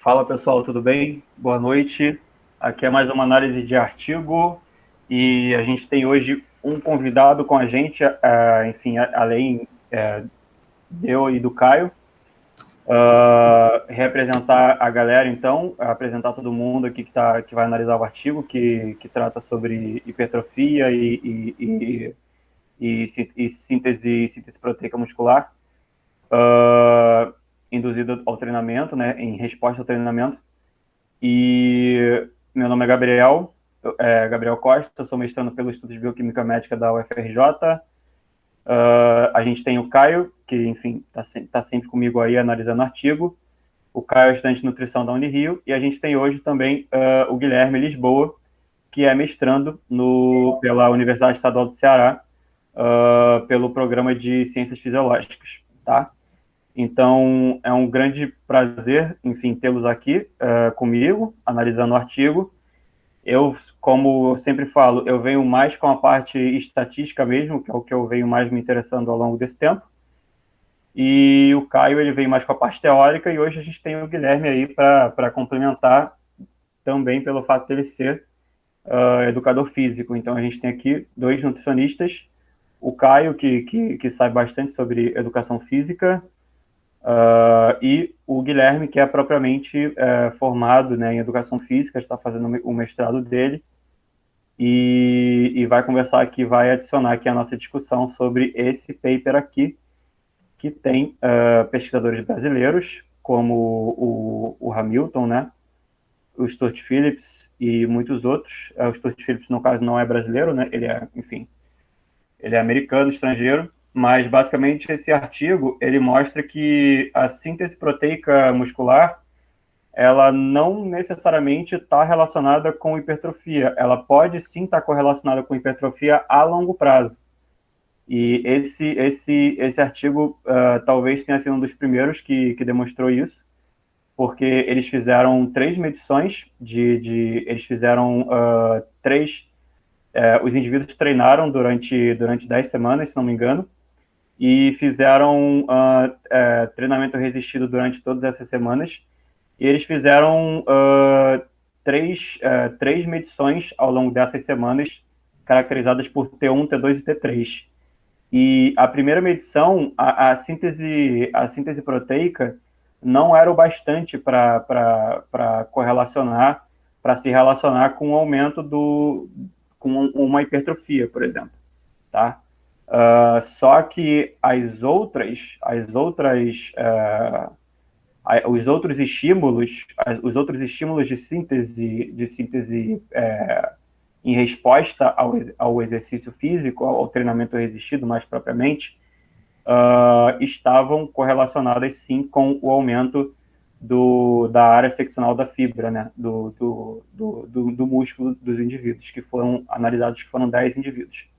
Fala pessoal, tudo bem? Boa noite. Aqui é mais uma análise de artigo e a gente tem hoje um convidado com a gente, enfim, além de eu e do Caio, representar a galera, então, apresentar todo mundo aqui que vai analisar o artigo que trata sobre hipertrofia e síntese proteica muscular induzida ao treinamento, né, em resposta ao treinamento. E meu nome é Gabriel, Gabriel Costa, eu sou mestrando pelo Estudo de Bioquímica Médica da UFRJ. A gente tem o Caio, que, enfim, está sempre comigo aí analisando o artigo. O Caio é estudante de nutrição da Unirio. E a gente tem hoje também o Guilherme Lisboa, que é mestrando pela Universidade Estadual do Ceará, pelo programa de Ciências Fisiológicas, tá? Então, é um grande prazer, enfim, tê-los aqui comigo, analisando o artigo. Eu, como eu sempre falo, eu venho mais com a parte estatística mesmo, que é o que eu venho mais me interessando ao longo desse tempo. E o Caio, ele veio mais com a parte teórica, e hoje a gente tem o Guilherme aí para complementar, também pelo fato de ele ser educador físico. Então, a gente tem aqui dois nutricionistas, o Caio, que sabe bastante sobre educação física, e o Guilherme, que é propriamente formado, né, em educação física, está fazendo o mestrado dele, e vai conversar aqui, vai adicionar aqui a nossa discussão sobre esse paper aqui, que tem pesquisadores brasileiros, como o Hamilton, né, o Stuart Phillips e muitos outros. O Stuart Phillips, no caso, não é brasileiro, né, ele é, enfim, ele é americano, estrangeiro, mas basicamente esse artigo ele mostra que a síntese proteica muscular ela não necessariamente está relacionada com hipertrofia, ela pode sim estar correlacionada com hipertrofia a longo prazo. E esse artigo talvez tenha sido um dos primeiros que demonstrou isso, porque eles fizeram 3 medições eles fizeram os indivíduos treinaram durante 10 semanas, se não me engano, e fizeram treinamento resistido durante todas essas semanas, e eles fizeram três medições ao longo dessas semanas, caracterizadas por T1, T2 e T3. E a primeira medição, a síntese proteica, não era o bastante para correlacionar, para se relacionar com o aumento com uma hipertrofia, por exemplo, tá? Só que os outros estímulos de síntese em resposta ao exercício físico, ao treinamento resistido mais propriamente, estavam correlacionadas sim com o aumento da área seccional da fibra, né, do músculo dos indivíduos, que foram analisados, que foram 10 indivíduos.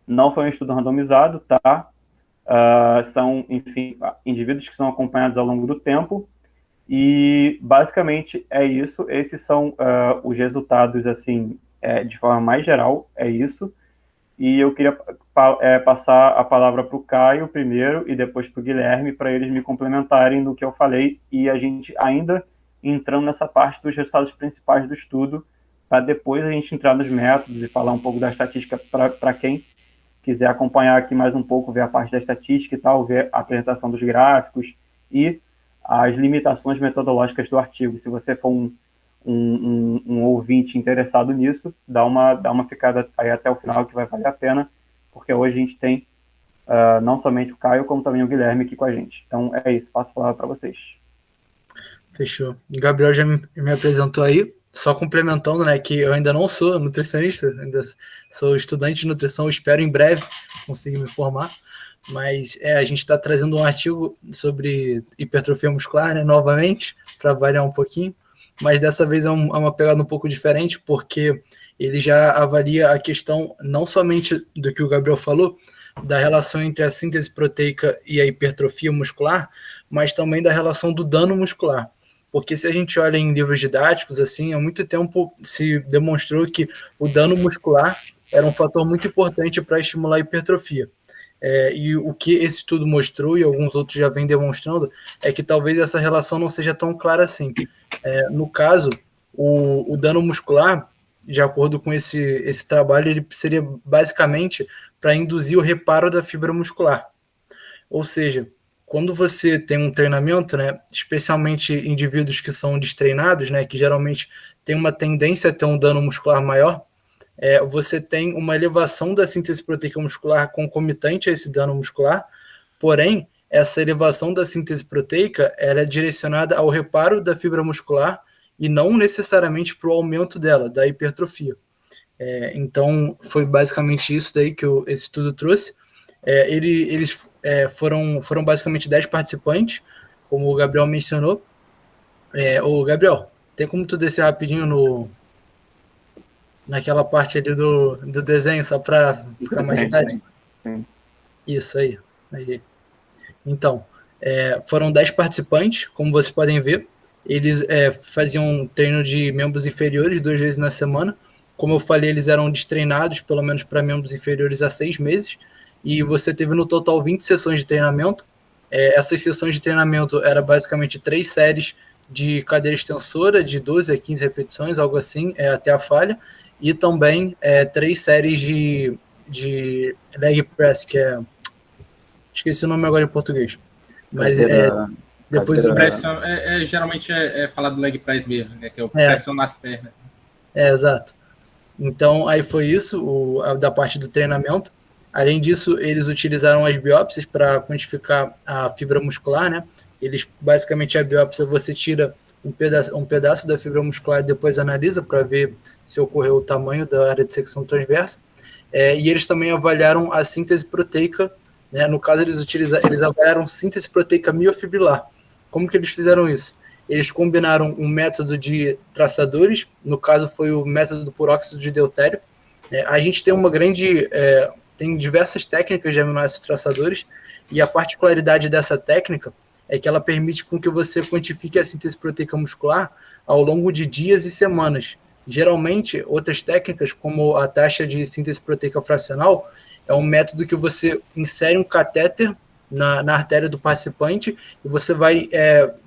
Não foi um estudo randomizado, tá? São, enfim, indivíduos que são acompanhados ao longo do tempo, e basicamente é isso. Esses são os resultados, assim, de forma mais geral, é isso. E eu queria passar a palavra para o Caio primeiro e depois para o Guilherme, para eles me complementarem no que eu falei, e a gente ainda entrando nessa parte dos resultados principais do estudo, para depois a gente entrar nos métodos e falar um pouco da estatística para quem quiser acompanhar aqui mais um pouco, ver a parte da estatística e tal, ver a apresentação dos gráficos e as limitações metodológicas do artigo. Se você for um ouvinte interessado nisso, dá uma ficada aí até o final, que vai valer a pena, porque hoje a gente tem não somente o Caio, como também o Guilherme aqui com a gente. Então é isso, passo a palavra para vocês. Fechou. O Gabriel já me apresentou aí, só complementando, né, que eu ainda não sou nutricionista, ainda sou estudante de nutrição, espero em breve conseguir me formar, mas a gente está trazendo um artigo sobre hipertrofia muscular, né, novamente, para variar um pouquinho, mas dessa vez é uma pegada um pouco diferente, porque ele já avalia a questão não somente do que o Gabriel falou, da relação entre a síntese proteica e a hipertrofia muscular, mas também da relação do dano muscular. Porque se a gente olha em livros didáticos, assim, há muito tempo se demonstrou que o dano muscular era um fator muito importante para estimular a hipertrofia. E o que esse estudo mostrou, e alguns outros já vêm demonstrando, é que talvez essa relação não seja tão clara assim. No caso, o dano muscular, de acordo com esse trabalho, ele seria basicamente para induzir o reparo da fibra muscular. Ou seja, quando você tem um treinamento, né, especialmente indivíduos que são destreinados, né, que geralmente tem uma tendência a ter um dano muscular maior, você tem uma elevação da síntese proteica muscular concomitante a esse dano muscular, porém, essa elevação da síntese proteica ela é direcionada ao reparo da fibra muscular e não necessariamente para o aumento dela, da hipertrofia. Então, foi basicamente isso daí que esse estudo trouxe. Eles foram basicamente 10 participantes, como o Gabriel mencionou. Ô, Gabriel, tem como tu descer rapidinho naquela parte ali do desenho, só para ficar mais didático? Isso aí. Então, foram 10 participantes, como vocês podem ver. Eles faziam um treino de membros inferiores 2 vezes na semana. Como eu falei, eles eram destreinados, pelo menos para membros inferiores, há 6 meses. E você teve no total 20 sessões de treinamento. Essas sessões de treinamento eram basicamente 3 séries de cadeira extensora, de 12 a 15 repetições, algo assim, até a falha. E também 3 séries de leg press, que esqueci o nome agora em português. Mas depois pressão, geralmente falar do leg press mesmo, né, que é o pressão nas pernas. Exato. Então, aí foi isso, da parte do treinamento. Além disso, eles utilizaram as biópsias para quantificar a fibra muscular, né? Basicamente, a biópsia, você tira um pedaço da fibra muscular e depois analisa para ver se ocorreu o tamanho da área de secção transversa. E eles também avaliaram a síntese proteica, né? No caso, eles avaliaram síntese proteica miofibrilar. Como que eles fizeram isso? Eles combinaram um método de traçadores, no caso foi o método por óxido de deutério. A gente tem tem diversas técnicas de aminoácidos traçadores, e a particularidade dessa técnica é que ela permite com que você quantifique a síntese proteica muscular ao longo de dias e semanas. Geralmente, outras técnicas, como a taxa de síntese proteica fracional, é um método que você insere um catéter na artéria do participante e você vai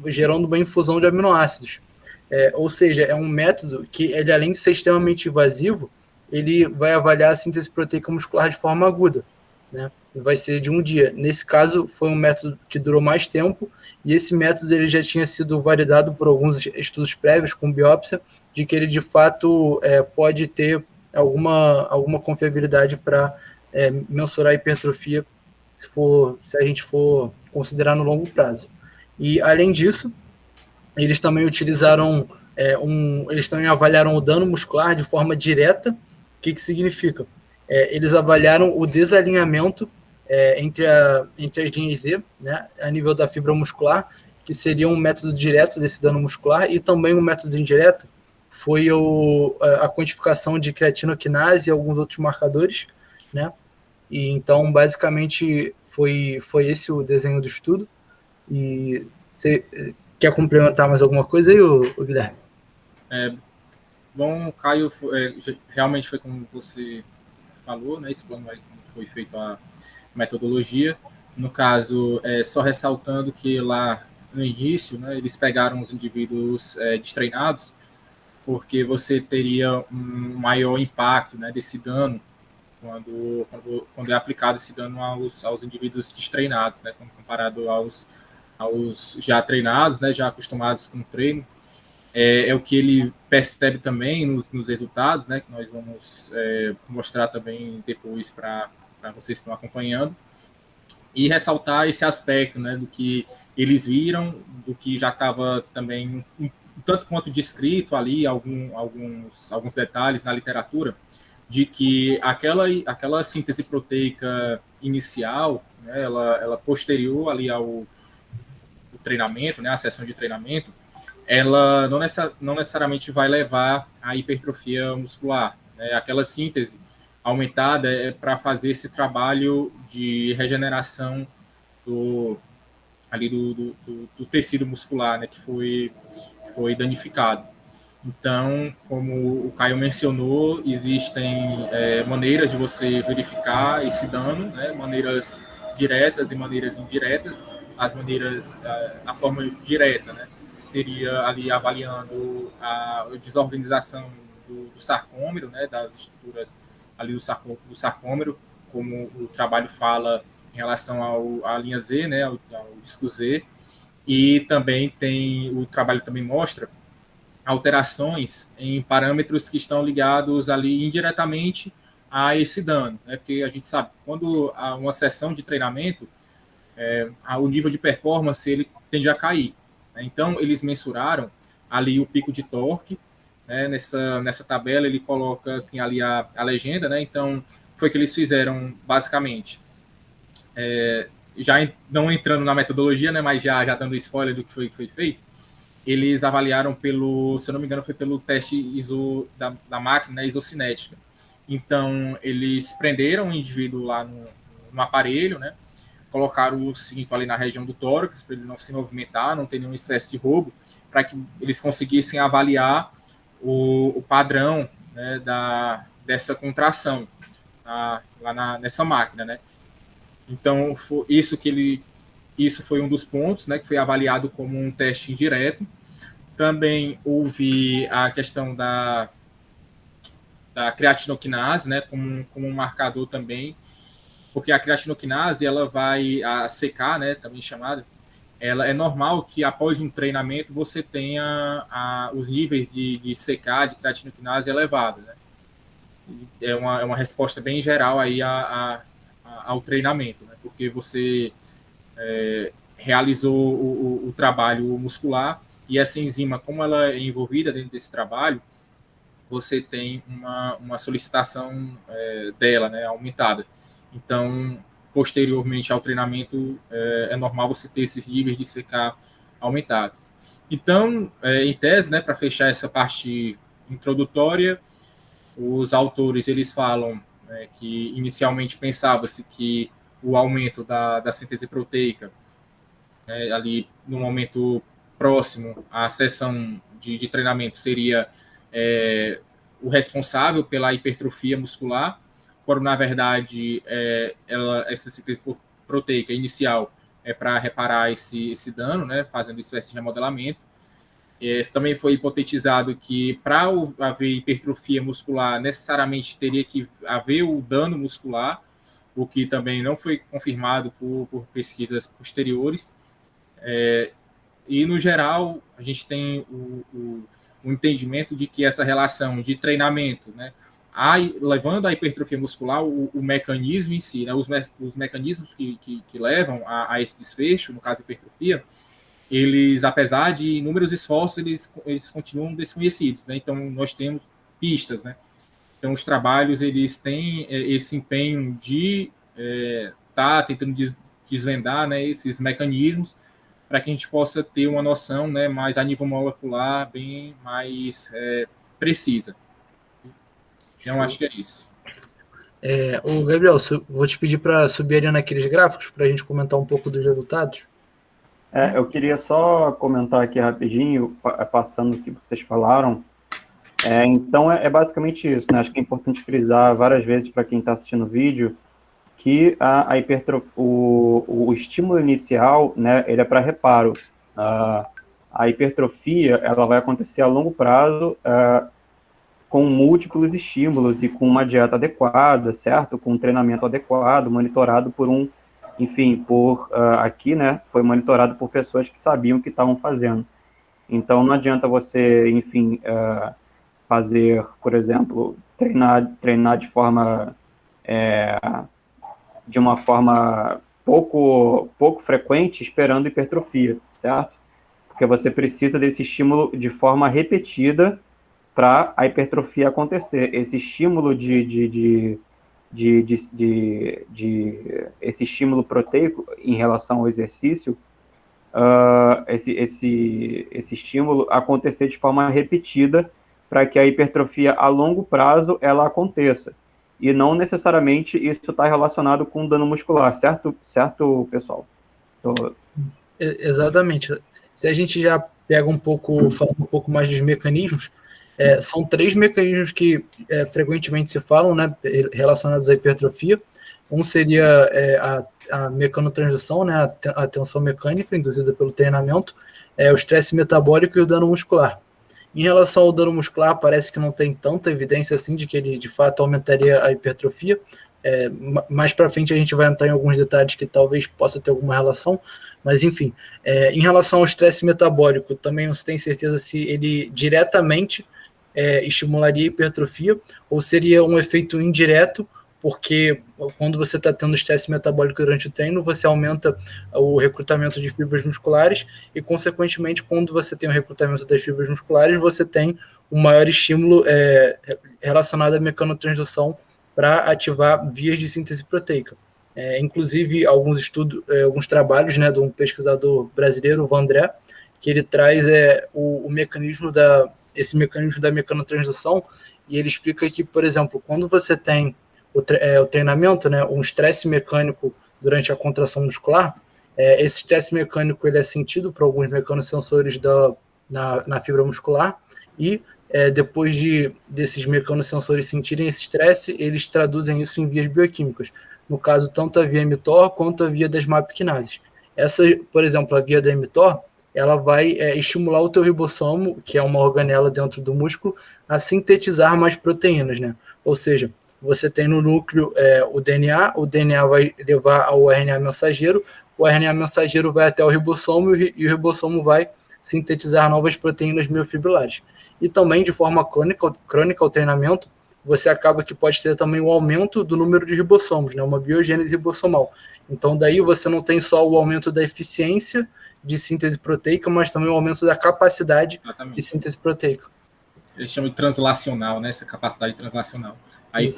gerando uma infusão de aminoácidos. Ou seja, é um método que, ele, além de ser extremamente invasivo, ele vai avaliar a síntese proteica muscular de forma aguda, né? Vai ser de um dia. Nesse caso, foi um método que durou mais tempo, e esse método ele já tinha sido validado por alguns estudos prévios com biópsia, de que ele, de fato, pode ter alguma confiabilidade para mensurar a hipertrofia, se a gente for considerar no longo prazo. E, além disso, eles também utilizaram, eles também avaliaram o dano muscular de forma direta. O que significa? Eles avaliaram o desalinhamento entre as linhas Z, né, a nível da fibra muscular, que seria um método direto desse dano muscular, e também um método indireto foi a quantificação de creatinoquinase e alguns outros marcadores, né? E então, basicamente, foi esse o desenho do estudo. E você quer complementar mais alguma coisa aí, Guilherme? Bom, Caio, realmente foi como você falou, né? Esse plano aí, como foi feito a metodologia. No caso, só ressaltando que lá no início, né, eles pegaram os indivíduos destreinados, porque você teria um maior impacto, né, desse dano quando é aplicado esse dano aos indivíduos destreinados, né, comparado aos já treinados, né, já acostumados com o treino. É o que ele percebe também nos resultados, né, que nós vamos mostrar também depois para vocês que estão acompanhando, e ressaltar esse aspecto, né, do que eles viram, do que já estava também um tanto quanto descrito ali, alguns detalhes na literatura, de que aquela síntese proteica inicial, né, ela posterior ali ao treinamento, né, a sessão de treinamento, ela não necessariamente vai levar à hipertrofia muscular, né? Aquela síntese aumentada é para fazer esse trabalho de regeneração do tecido muscular, né, que foi danificado. Então, como o Caio mencionou, existem maneiras de você verificar esse dano, né, maneiras diretas e maneiras indiretas. A forma direta, né, seria ali avaliando a desorganização do sarcômero, né, das estruturas ali do sarcômero, como o trabalho fala em relação à linha Z, né, ao disco Z, e também o trabalho também mostra alterações em parâmetros que estão ligados ali indiretamente a esse dano, né, porque a gente sabe, quando há uma sessão de treinamento, o nível de performance ele tende a cair, né? Então, eles mensuraram ali o pico de torque, né? Nessa tabela ele tem ali a legenda, né? Então, foi o que eles fizeram basicamente. Já não entrando na metodologia, né? Mas já dando spoiler do que foi feito, eles avaliaram se eu não me engano, foi pelo teste da máquina, né? Isocinética. Então, eles prenderam o indivíduo lá no aparelho, né? Colocaram o cinto ali na região do tórax, para ele não se movimentar, não ter nenhuma espécie de roubo, para que eles conseguissem avaliar o padrão, né, dessa contração nessa máquina, né? Então, isso foi um dos pontos, né, que foi avaliado como um teste indireto. Também houve a questão da creatinoquinase, né, como um marcador também, porque a creatinoquinase ela vai a secar, né, também chamada. Ela é normal que após um treinamento você tenha os níveis de secar de creatinoquinase elevados, né? É uma resposta bem geral aí ao treinamento, né? Porque você realizou o trabalho muscular e essa enzima, como ela é envolvida dentro desse trabalho, você tem uma solicitação dela, né, aumentada. Então, posteriormente ao treinamento, é normal você ter esses níveis de CK aumentados. Então, em tese, né, para fechar essa parte introdutória, os autores eles falam, né, que inicialmente pensava-se que o aumento da síntese proteica, né, ali no momento próximo à sessão de treinamento seria o responsável pela hipertrofia muscular, quando na verdade essa síntese proteica inicial é para reparar esse dano, né, fazendo uma espécie de remodelamento. Também foi hipotetizado que para haver hipertrofia muscular necessariamente teria que haver o dano muscular, o que também não foi confirmado por pesquisas posteriores. E no geral a gente tem o entendimento de que essa relação de treinamento, né, levando à hipertrofia muscular, o mecanismo em si, né, os mecanismos que levam a esse desfecho, no caso da hipertrofia, eles, apesar de inúmeros esforços, eles continuam desconhecidos, né? Então, nós temos pistas, né? Então, os trabalhos, eles têm esse empenho de estar tentando desvendar, né, esses mecanismos para que a gente possa ter uma noção, né, mais a nível molecular, bem mais precisa. Então, acho que é isso. O Gabriel, vou te pedir para subir ali naqueles gráficos para a gente comentar um pouco dos resultados. Eu queria só comentar aqui rapidinho, passando o que vocês falaram. Então, é basicamente isso, né? Acho que é importante frisar várias vezes para quem está assistindo o vídeo que a hipertrofia, o estímulo inicial, né, ele é para reparo. A hipertrofia, ela vai acontecer a longo prazo, com múltiplos estímulos e com uma dieta adequada, certo? Com um treinamento adequado, monitorado por aqui, né, foi monitorado por pessoas que sabiam o que estavam fazendo. Então, não adianta você, fazer, por exemplo, treinar de uma forma pouco frequente, esperando hipertrofia, certo? Porque você precisa desse estímulo de forma repetida para a hipertrofia acontecer. Esse estímulo esse estímulo proteico em relação ao exercício, esse estímulo acontecer de forma repetida para que a hipertrofia a longo prazo ela aconteça. E não necessariamente isso está relacionado com dano muscular, certo pessoal? Exatamente. Se a gente já pega falando um pouco mais dos mecanismos, são 3 mecanismos que frequentemente se falam, né, relacionados à hipertrofia, Um seria a mecanotransdução, né, a tensão mecânica induzida pelo treinamento, o estresse metabólico e o dano muscular. Em relação ao dano muscular, parece que não tem tanta evidência assim de que ele de fato aumentaria a hipertrofia. Mais para frente a gente vai entrar em alguns detalhes que talvez possa ter alguma relação, mas enfim. Em relação ao estresse metabólico, também não se tem certeza se ele diretamente estimularia a hipertrofia ou seria um efeito indireto, porque quando você está tendo estresse metabólico durante o treino, você aumenta o recrutamento de fibras musculares e, consequentemente, quando você tem o recrutamento das fibras musculares, você tem um maior estímulo relacionado à mecanotransdução para ativar vias de síntese proteica. Inclusive, alguns trabalhos, né, de um pesquisador brasileiro, o Vandré, que ele traz esse mecanismo da mecanotransdução, e ele explica que, por exemplo, quando você tem o treinamento, né, um estresse mecânico durante a contração muscular, esse estresse mecânico ele é sentido por alguns mecanosensores na fibra muscular, e depois desses mecanosensores sentirem esse estresse, eles traduzem isso em vias bioquímicas. No caso, tanto a via mTOR quanto a via das MAP quinases. Essa, por exemplo, a via da mTOR, ela vai estimular o teu ribossomo, que é uma organela dentro do músculo, a sintetizar mais proteínas, né? Ou seja, você tem no núcleo o DNA vai levar ao RNA mensageiro, o RNA mensageiro vai até o ribossomo e o ribossomo vai sintetizar novas proteínas miofibrilares. E também, de forma crônica ao treinamento, você acaba que pode ter também o aumento do número de ribossomos, né? Uma biogênese ribossomal. Então, daí você não tem só o aumento da eficiência de síntese proteica, mas também o aumento da capacidade de síntese proteica. Eles chamam de translacional, né? Essa capacidade translacional. Aí,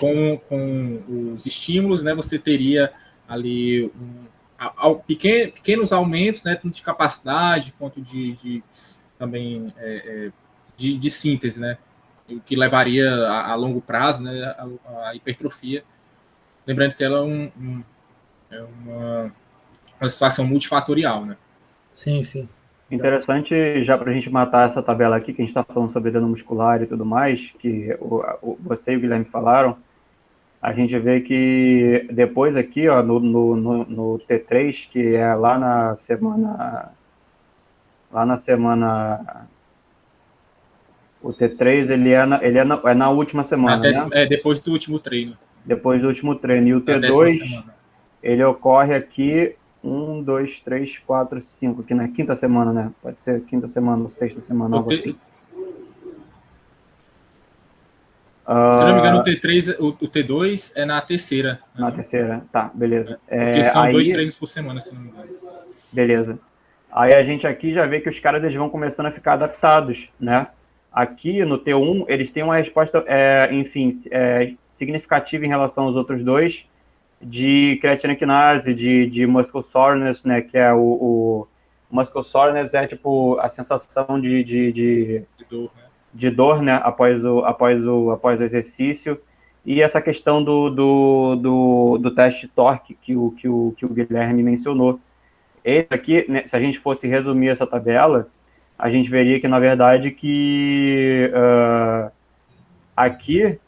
com os estímulos, né, você teria ali pequenos aumentos, né, tanto de capacidade quanto também de síntese, né? O que levaria a longo prazo, né, a hipertrofia. Lembrando que ela é uma situação multifatorial, né? Sim, sim. Interessante, já para a gente matar essa tabela aqui, que a gente está falando sobre dano muscular e tudo mais, que você e o Guilherme falaram, a gente vê que depois aqui, ó, no T3, que é lá na semana... O T3, ele é na última semana, né? Depois do último treino. Depois do último treino. E o T2, ele ocorre aqui 1, 2, 3, 4, 5, aqui na quinta semana, né? Pode ser quinta semana ou sexta semana, algo assim. Se não me engano, o T3, o T2 é na terceira. Na terceira, tá, beleza. Porque são 2 treinos por semana, se não me engano. Beleza. Aí a gente aqui já vê que os caras eles vão começando a ficar adaptados, né? Aqui no T1, eles têm uma resposta, significativa em relação aos outros dois, de creatina kinase, de muscle soreness, né, que é o muscle soreness é tipo a sensação de dor, né, após o exercício, e essa questão do teste de torque que o Guilherme mencionou. Esse aqui, né, se a gente fosse resumir essa tabela, a gente veria que, na verdade, que aqui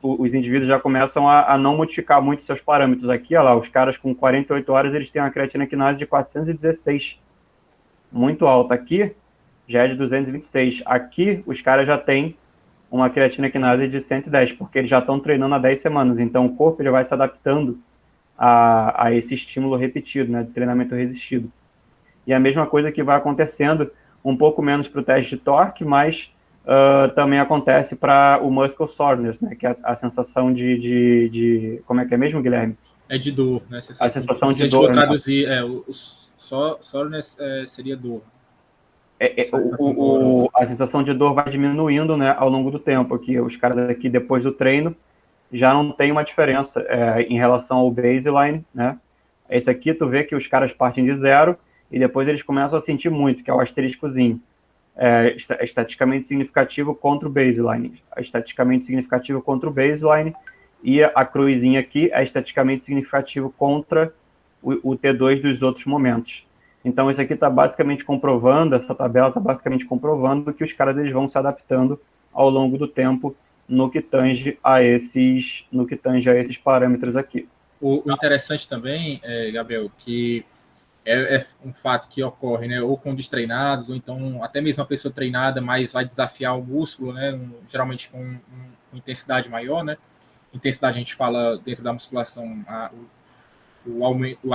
os indivíduos já começam a não modificar muito seus parâmetros. Aqui, olha lá, os caras com 48 horas, eles têm uma creatina kinase de 416, muito alta. Aqui, já é de 226. Aqui, os caras já têm uma creatina kinase de 110, porque eles já estão treinando há 10 semanas. Então, o corpo ele vai se adaptando a esse estímulo repetido, né, de treinamento resistido. E a mesma coisa que vai acontecendo, um pouco menos para o teste de torque, mas também acontece para o muscle soreness, né, que é a sensação de... Como é que é mesmo, Guilherme? É de dor, né? A sensação de dor. Se a gente for traduzir, soreness seria dor. A sensação de dor vai diminuindo, né, ao longo do tempo. Aqui, os caras aqui, depois do treino, já não tem uma diferença em relação ao baseline, né? Esse aqui, tu vê que os caras partem de 0 e depois eles começam a sentir muito, que é o asteriscozinho. Estatisticamente significativo contra o baseline. Estatisticamente significativo contra o baseline. E a cruzinha aqui é estatisticamente significativo contra o T2 dos outros momentos. Então, isso aqui está basicamente comprovando, essa tabela está basicamente comprovando que os caras eles vão se adaptando ao longo do tempo no que tange a esses parâmetros aqui. o interessante também, Gabriel, que é um fato que ocorre, né, ou com destreinados, ou então até mesmo a pessoa treinada, mas vai desafiar o músculo, né, geralmente com intensidade maior, né? Intensidade a gente fala dentro da musculação, a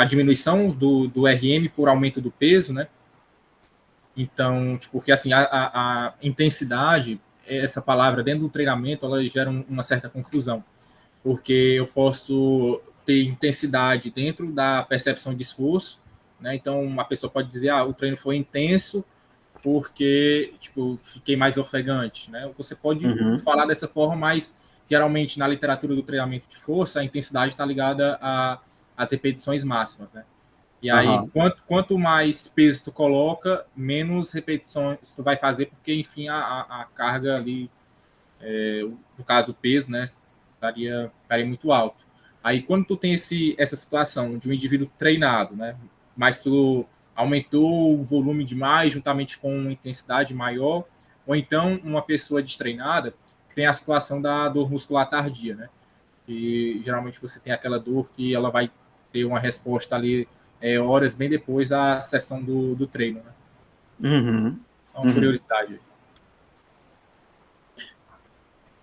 diminuição do RM por aumento do peso, né? Então, tipo, porque assim, a intensidade, essa palavra dentro do treinamento, ela gera uma certa confusão, porque eu posso ter intensidade dentro da percepção de esforço, né? Então, uma pessoa pode dizer, o treino foi intenso porque, tipo, fiquei mais ofegante, né? Você pode falar dessa forma, mas geralmente na literatura do treinamento de força, a intensidade está ligada às repetições máximas, né? E aí, quanto mais peso tu coloca, menos repetições tu vai fazer, porque, enfim, a carga ali, no caso o peso, né, estaria muito alto. Aí, quando tu tem essa situação de um indivíduo treinado, né, mas tu aumentou o volume demais, juntamente com uma intensidade maior, ou então uma pessoa destreinada, tem a situação da dor muscular tardia, né? E geralmente você tem aquela dor que ela vai ter uma resposta ali horas bem depois da sessão do treino, né? Só uma curiosidade.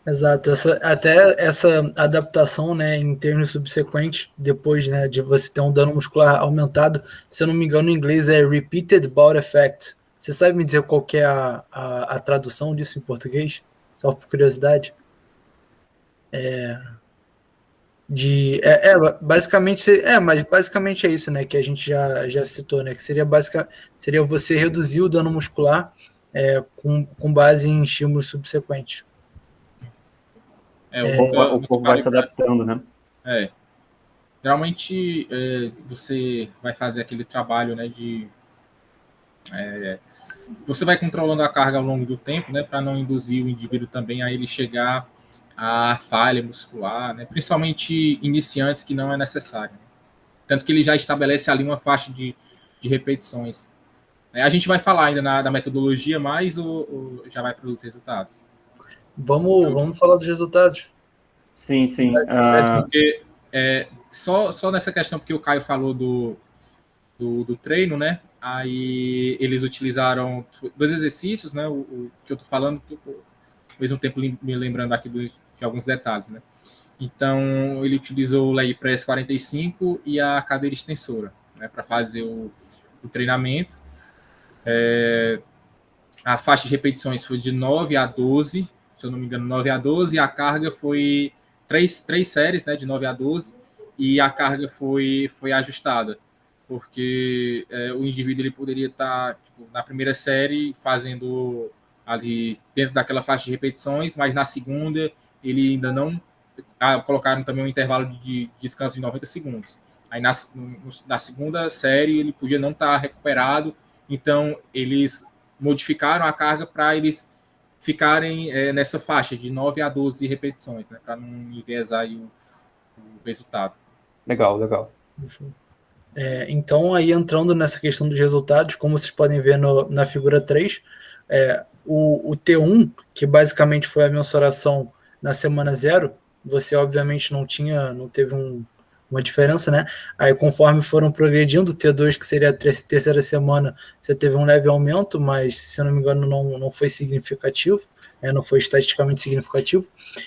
Exato, até essa adaptação, né, em termos subsequentes, depois, né, de você ter um dano muscular aumentado, se eu não me engano, em inglês é Repeated Bout Effect. Você sabe me dizer qual que é a tradução disso em português? Só por curiosidade. Mas basicamente é isso, né, que a gente já citou, né, que seria você reduzir o dano muscular com base em estímulos subsequentes. O corpo vai se adaptando, né? Geralmente você vai fazer aquele trabalho, né, você vai controlando a carga ao longo do tempo, né, para não induzir o indivíduo também a ele chegar à falha muscular, né, principalmente iniciantes que não é necessário. Tanto que ele já estabelece ali uma faixa de repetições. A gente vai falar ainda da metodologia, mas já vai para os resultados. Vamos falar dos resultados? Sim. Porque, só nessa questão, porque o Caio falou do treino, né? Aí eles utilizaram 2 exercícios, né? O que eu tô falando, ao mesmo tempo me lembrando aqui de alguns detalhes, né? Então, ele utilizou o leg press 45 e a cadeira extensora, né? Para fazer o treinamento. A faixa de repetições foi de 9 a 12, se eu não me engano, 9 a 12, e a carga foi 3 séries, né, de 9 a 12, e a carga foi ajustada, porque o indivíduo ele poderia estar na primeira série fazendo ali dentro daquela faixa de repetições, mas na segunda ele ainda não colocaram também um intervalo de descanso de 90 segundos. Aí na segunda série ele podia não estar recuperado, então eles modificaram a carga para eles ficarem nessa faixa de 9 a 12 repetições, né, para não enviesar aí o resultado. Legal. Então, aí entrando nessa questão dos resultados, como vocês podem ver na figura 3, o T1, que basicamente foi a mensuração na semana 0, você obviamente não teve uma diferença, né? Aí conforme foram progredindo, o T2, que seria a terceira semana, você teve um leve aumento, mas se eu não me engano não foi significativo, não foi estatisticamente significativo.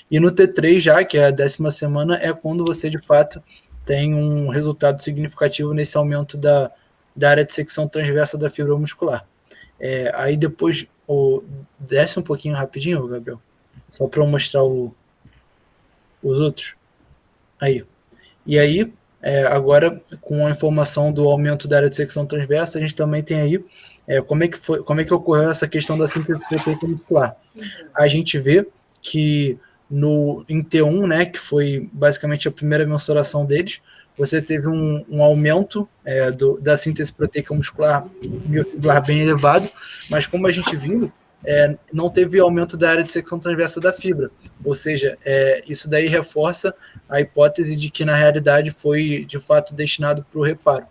E no T3 já, que é a 10ª semana, é quando você de fato tem um resultado significativo nesse aumento da área de secção transversa da fibra muscular. Aí depois, desce um pouquinho rapidinho, Gabriel, só para eu mostrar os outros. Aí. E aí, agora, com a informação do aumento da área de secção transversa, a gente também tem aí como é que ocorreu essa questão da síntese proteica muscular. A gente vê que em T1, né, que foi basicamente a primeira mensuração deles, você teve um aumento da síntese proteica muscular miofibrilar bem elevado, mas como a gente viu, não teve aumento da área de secção transversa da fibra, ou seja, isso daí reforça a hipótese de que na realidade foi de fato destinado para o reparo.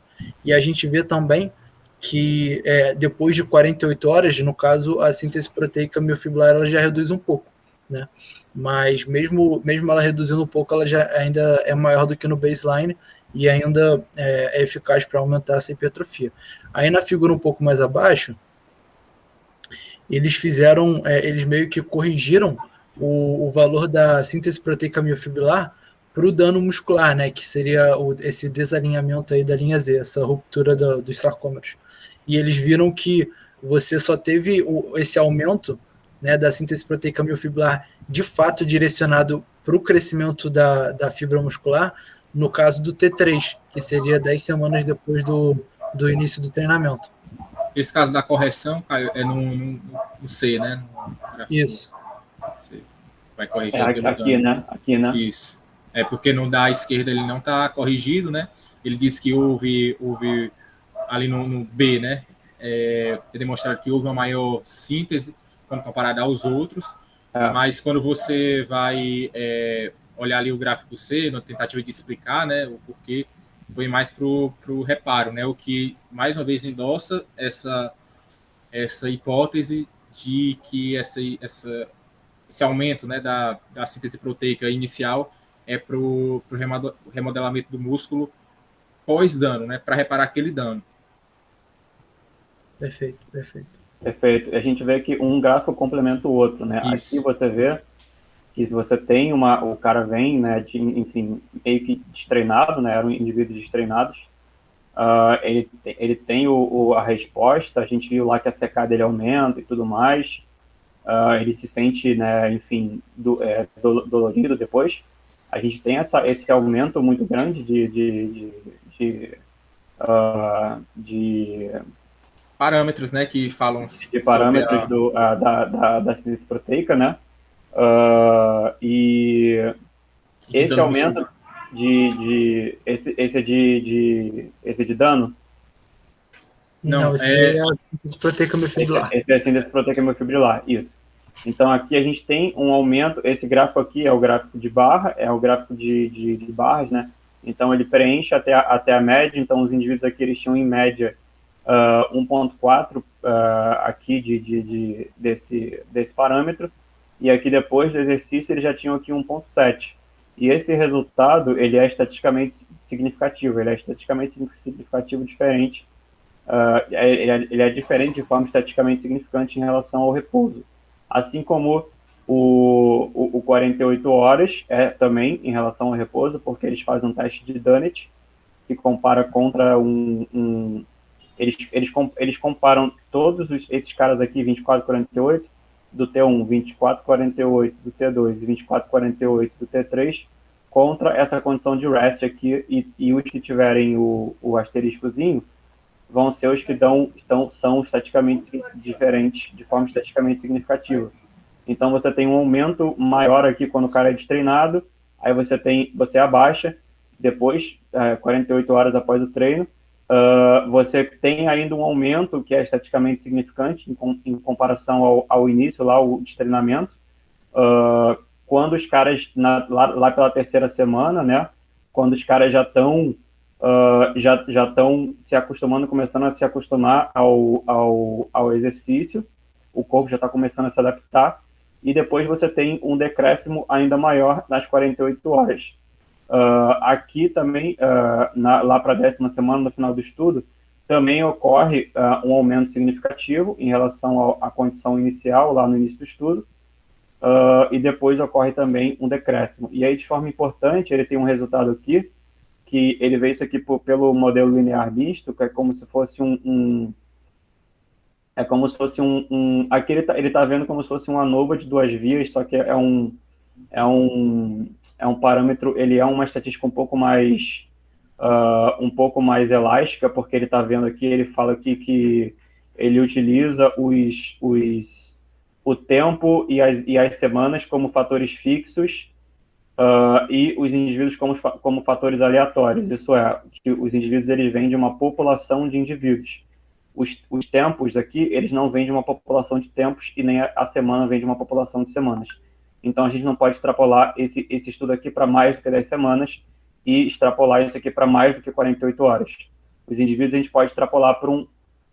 E a gente vê também que depois de 48 horas, no caso, a síntese proteica miofibrilar ela já reduz um pouco, né? Mas mesmo ela reduzindo um pouco, ela já ainda é maior do que no baseline, e ainda é eficaz para aumentar essa hipertrofia. Aí na figura um pouco mais abaixo, eles meio que corrigiram o valor da síntese proteica miofibrilar para o dano muscular, né, que seria esse desalinhamento aí da linha Z, essa ruptura dos sarcômeros. E eles viram que você só teve esse aumento, né, da síntese proteica miofibrilar de fato direcionado para o crescimento da fibra muscular no caso do T3, que seria 10 semanas depois do início do treinamento. Esse caso da correção, Caio, é no C, né? Isso. Você vai corrigir aqui, né? Aqui, né? Isso. É porque no da esquerda ele não está corrigido, né? Ele disse que houve ali no B, né? É demonstrado que houve uma maior síntese quando comparado aos outros. Mas quando você vai olhar ali o gráfico C, na tentativa de explicar, né, o porquê, foi mais para o reparo, né? O que, mais uma vez, endossa essa hipótese de que esse aumento, né, da síntese proteica inicial é para o remodelamento do músculo pós-dano, né, para reparar aquele dano. Perfeito. Perfeito. A gente vê que um gráfico complementa o outro, né? Isso. Aqui você vê que se você tem o cara vem, né, enfim, meio que destreinado, né, eram indivíduos destreinados, ele tem a resposta, a gente viu lá que a CK dele aumenta e tudo mais, ele se sente, né, enfim, dolorido depois. A gente tem esse aumento muito grande de parâmetros, né, que falam de parâmetros da síntese proteica, né? E esse aumento esse é de dano? Não, esse é a síntese proteica miofibrilar. Esse é a síntese proteica miofibrilar, isso. Então aqui a gente tem um aumento, esse gráfico aqui é o gráfico de barra, é o gráfico de barras, né? Então ele preenche até a média, então os indivíduos aqui eles tinham em média 1.4 aqui desse parâmetro, e aqui depois do exercício eles já tinham aqui 1.7. E esse resultado, ele é estatisticamente significativo, diferente, ele é diferente de forma estatisticamente significante em relação ao repouso. Assim como o 48 horas é também em relação ao repouso, porque eles fazem um teste de Dunnett, que compara contra eles comparam todos esses caras aqui, 24-48, do T1, 24-48 do T2 e 24-48 do T3, contra essa condição de rest aqui, e os que tiverem o asteriscozinho vão ser os que são estatisticamente diferentes, de forma estatisticamente significativa. Então você tem um aumento maior aqui quando o cara é destreinado, aí você abaixa, depois, 48 horas após o treino, você tem ainda um aumento que é estatisticamente significante em comparação ao início, lá, o destreinamento, quando os caras, lá pela terceira semana, né, quando os caras já estão se acostumando, começando a se acostumar ao exercício, o corpo já está começando a se adaptar, e depois você tem um decréscimo ainda maior nas 48 horas. Aqui também, lá para a 10ª semana, no final do estudo, também ocorre um aumento significativo em relação à condição inicial, lá no início do estudo, e depois ocorre também um decréscimo. E aí, de forma importante, ele tem um resultado aqui, que ele vê isso aqui pelo modelo linear misto, que é como se fosse aqui ele tá vendo como se fosse uma ANOVA de 2 vias, só que é um parâmetro, ele é uma estatística um pouco mais elástica, porque ele está vendo aqui, ele fala aqui que ele utiliza o tempo e as semanas como fatores fixos, e os indivíduos como fatores aleatórios. Isso é, que os indivíduos eles vêm de uma população de indivíduos. Os tempos aqui, eles não vêm de uma população de tempos, e nem a semana vem de uma população de semanas. Então, a gente não pode extrapolar esse estudo aqui para mais do que 10 semanas e extrapolar isso aqui para mais do que 48 horas. Os indivíduos a gente pode extrapolar para um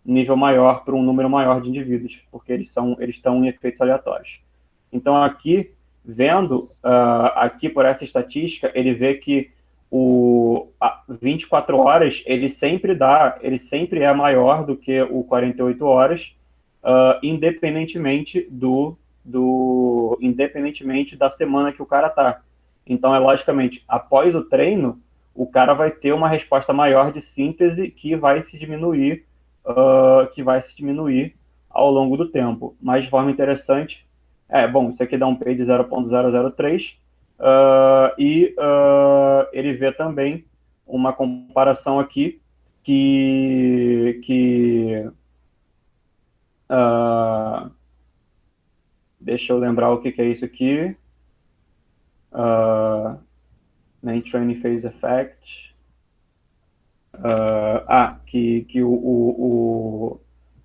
nível maior, para um número maior de indivíduos, porque eles estão em efeitos aleatórios. Então, aqui, vendo aqui por essa estatística, ele vê que 24 horas, ele sempre é maior do que o 48 horas, independentemente independentemente da semana que o cara tá. Então, logicamente, após o treino, o cara vai ter uma resposta maior de síntese que vai se diminuir, ao longo do tempo. Mas de forma interessante, isso aqui dá um P de 0.003, ele vê também uma comparação aqui deixa eu lembrar o que é isso aqui. Main Training Phase Effect.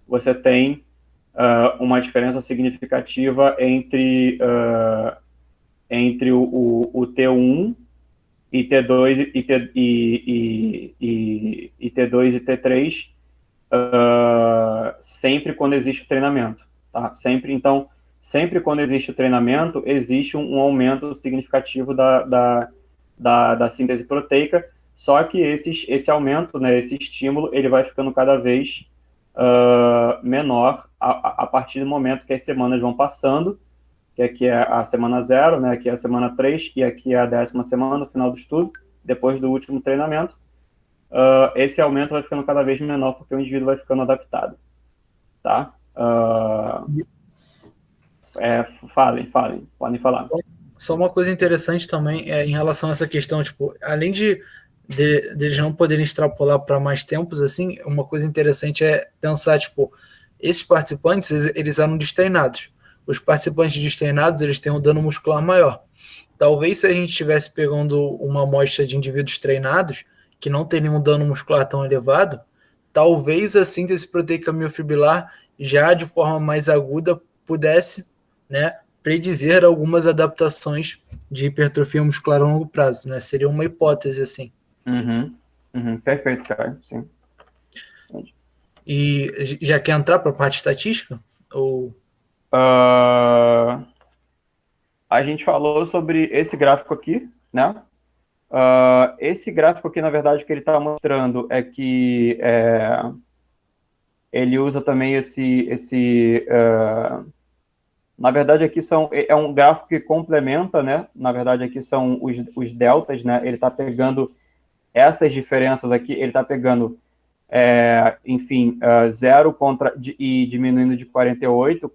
Você tem uma diferença significativa entre o T1 e T2 e T2 e T3 sempre quando existe o treinamento, tá? Sempre quando existe o treinamento, existe um aumento significativo da síntese proteica, só que esse aumento, né, esse estímulo, ele vai ficando cada vez menor a partir do momento que as semanas vão passando, que aqui é a semana 0, né, aqui é a semana 3, e aqui é a 10ª semana, no final do estudo, depois do último treinamento. Esse aumento vai ficando cada vez menor, porque o indivíduo vai ficando adaptado. Tá? Falem, podem falar. Só uma coisa interessante também em relação a essa questão, tipo, além de eles não poderem extrapolar para mais tempos, assim, uma coisa interessante é pensar, tipo, esses participantes, eles eram destreinados. Os participantes destreinados, eles têm um dano muscular maior. Talvez se a gente estivesse pegando uma amostra de indivíduos treinados, que não teriam um dano muscular tão elevado, talvez a síntese proteica miofibrilar já de forma mais aguda pudesse, né, predizer algumas adaptações de hipertrofia muscular a longo prazo, né? Seria uma hipótese, assim. Perfeito, cara, sim. E já quer entrar para a parte estatística? Ou... a gente falou sobre esse gráfico aqui, né? Esse gráfico aqui, na verdade, o que ele está mostrando é que ele usa também na verdade, aqui é um gráfico que complementa, né? Na verdade, aqui são os deltas, né? Ele está pegando essas diferenças aqui, ele está pegando, 0 e diminuindo de 48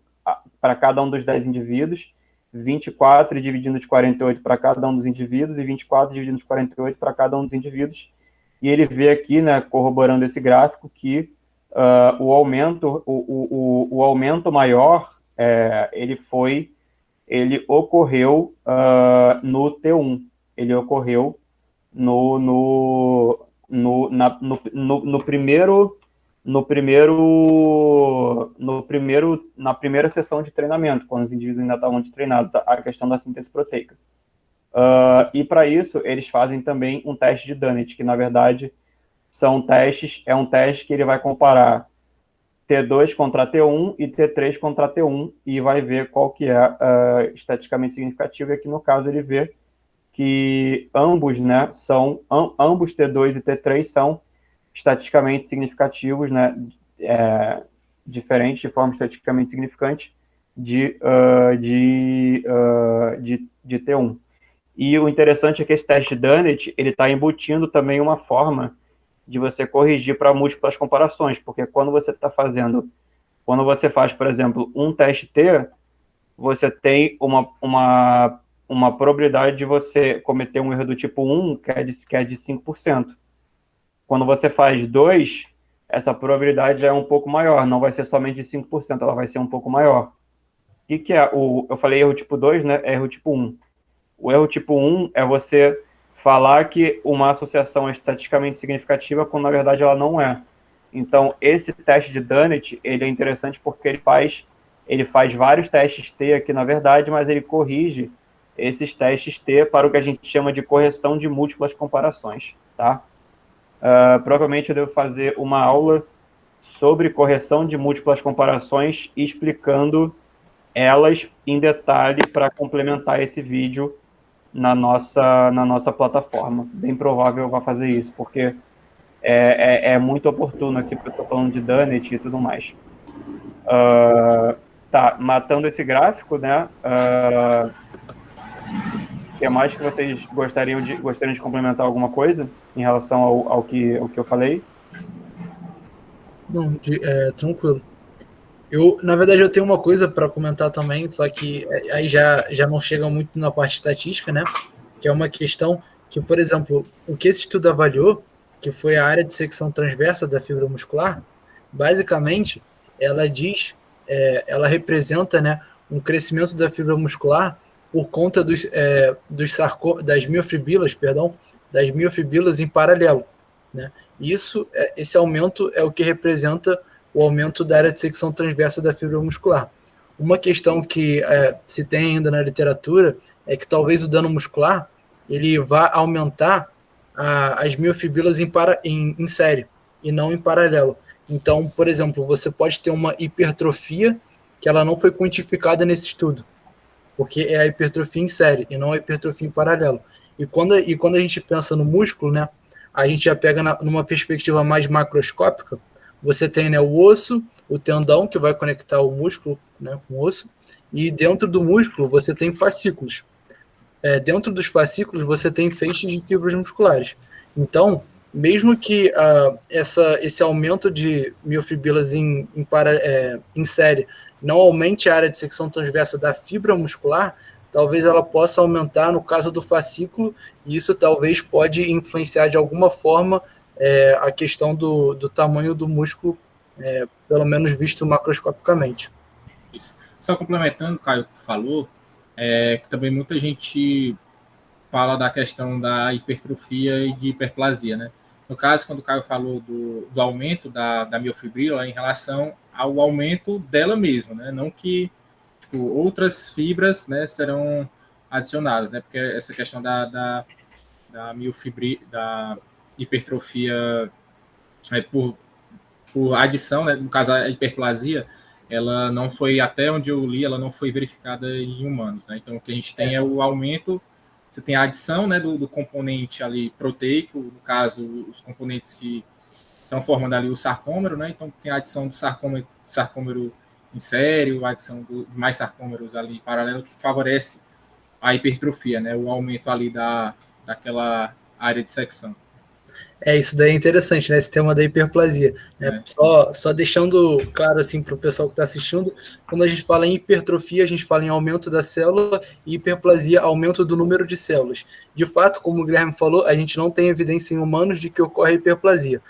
para cada um dos 10 indivíduos, 24 dividindo de 48 para cada um dos indivíduos e 24 dividindo de 48 para cada um dos indivíduos. E ele vê aqui, né, corroborando esse gráfico, que o aumento maior ele ocorreu no T1. Ele ocorreu na primeira sessão de treinamento, quando os indivíduos ainda estavam treinados, a questão da síntese proteica. E para isso, eles fazem também um teste de Dunnett, que na verdade é um teste que ele vai comparar T2 contra T1 e T3 contra T1 e vai ver qual que é estatisticamente significativo. E aqui no caso ele vê que ambos, né, ambos T2 e T3 são estatisticamente significativos, né, diferentes de forma estatisticamente significante de T1. E o interessante é que esse teste de Dunnett, ele está embutindo também uma forma de você corrigir para múltiplas comparações, porque quando você faz, por exemplo, um teste T, você tem uma probabilidade de você cometer um erro do tipo 1, que é de 5%. Quando você faz 2, essa probabilidade já é um pouco maior, não vai ser somente de 5%, ela vai ser um pouco maior. O que é eu falei erro tipo 2, né? É erro tipo 1. O erro tipo 1 é você falar que uma associação é estatisticamente significativa quando na verdade ela não é. Então, esse teste de Dunnett, ele é interessante porque ele faz vários testes T aqui na verdade, mas ele corrige esses testes T para o que a gente chama de correção de múltiplas comparações, tá? Provavelmente eu devo fazer uma aula sobre correção de múltiplas comparações, explicando elas em detalhe para complementar esse vídeo na nossa plataforma. Bem provável eu vá fazer isso, porque é muito oportuno aqui, porque eu estou falando de Dunnett e tudo mais. Tá, matando esse gráfico, né? O que mais que vocês gostariam de complementar alguma coisa em relação ao que eu falei? Não, tranquilo. Na verdade, eu tenho uma coisa para comentar também, só que aí já não chega muito na parte estatística, né? Que é uma questão que, por exemplo, o que esse estudo avaliou, que foi a área de secção transversa da fibra muscular, basicamente, ela ela representa, né, um crescimento da fibra muscular por conta das miofibrilas, das miofibrilas em paralelo, né? Esse aumento é o que representa o aumento da área de secção transversa da fibra muscular. Uma questão que se tem ainda na literatura é que talvez o dano muscular ele vá aumentar as miofibrilas em série e não em paralelo. Então, por exemplo, você pode ter uma hipertrofia que ela não foi quantificada nesse estudo, porque é a hipertrofia em série e não a hipertrofia em paralelo. E quando a gente pensa no músculo, né, a gente já pega numa perspectiva mais macroscópica, você tem, né, o osso, o tendão, que vai conectar o músculo, né, com o osso, e dentro do músculo você tem fascículos. Dentro dos fascículos você tem feixes de fibras musculares. Então, mesmo que esse aumento de miofibrilas em série não aumente a área de secção transversa da fibra muscular, talvez ela possa aumentar no caso do fascículo, e isso talvez pode influenciar de alguma forma a questão do tamanho do músculo, pelo menos visto macroscopicamente. Isso. Só complementando, Caio, que tu falou, que também muita gente fala da questão da hipertrofia e de hiperplasia, né? No caso, quando o Caio falou do aumento da miofibrila em relação ao aumento dela mesma, né? Não que tipo, outras fibras, né, serão adicionadas, né? Porque essa questão da da hipertrofia por adição, né? No caso a hiperplasia, ela não foi, até onde eu li, ela não foi verificada em humanos, né? Então o que a gente tem é o aumento. Você tem a adição, né, do componente ali proteico, no caso, os componentes que estão formando ali o sarcômero, né? Então tem a adição do sarcômero em série, a adição de mais sarcômeros ali em paralelo, que favorece a hipertrofia, né? O aumento ali daquela área de secção. Isso daí é interessante, né? Esse tema da hiperplasia. Né? Só deixando claro assim para o pessoal que está assistindo, quando a gente fala em hipertrofia, a gente fala em aumento da célula e hiperplasia, aumento do número de células. De fato, como o Guilherme falou, a gente não tem evidência em humanos de que ocorre hiperplasia.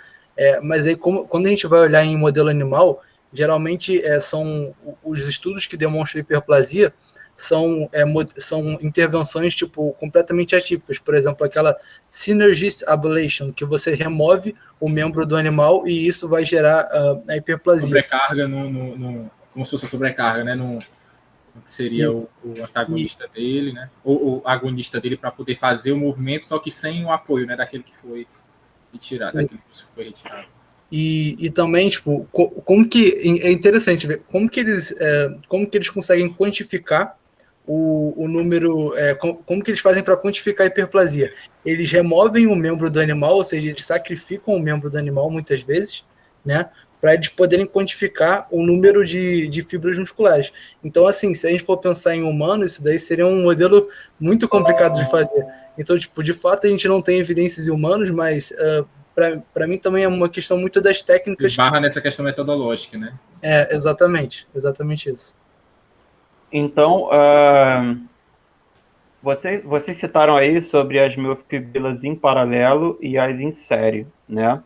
Mas aí, quando a gente vai olhar em modelo animal, geralmente são os estudos que demonstram hiperplasia são intervenções tipo completamente atípicas, por exemplo, aquela synergist ablation, que você remove o membro do animal e isso vai gerar a hiperplasia. Sobrecarga como se fosse sobrecarga, né? Que seria o antagonista dele, né? Ou o agonista dele para poder fazer o movimento, só que sem o apoio, né? Daquele que foi retirado, daquele que foi retirado. E também, tipo, como que é interessante ver como que eles conseguem quantificar o número, como que eles fazem para quantificar a hiperplasia? Eles removem um membro do animal, ou seja, eles sacrificam um membro do animal muitas vezes, né, para eles poderem quantificar o número de fibras musculares. Então, assim, se a gente for pensar em humano, isso daí seria um modelo muito complicado de fazer. Então, tipo, de fato a gente não tem evidências em humanos, mas para mim também é uma questão muito das técnicas. Esbarra nessa questão metodológica, né? Exatamente isso. Então, vocês citaram aí sobre as miofibrilas em paralelo e as em série, né?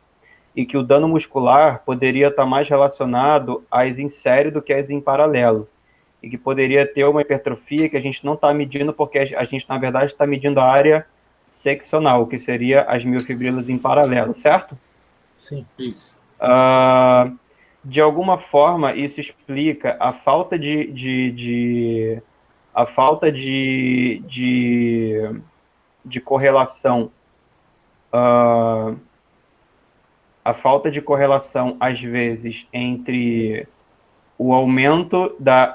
E que o dano muscular poderia estar mais relacionado às em série do que às em paralelo. E que poderia ter uma hipertrofia que a gente não está medindo, porque a gente, na verdade, está medindo a área seccional, que seria as miofibrilas em paralelo, certo? Sim. Isso. De alguma forma, isso explica a falta de correlação, às vezes, entre o aumento das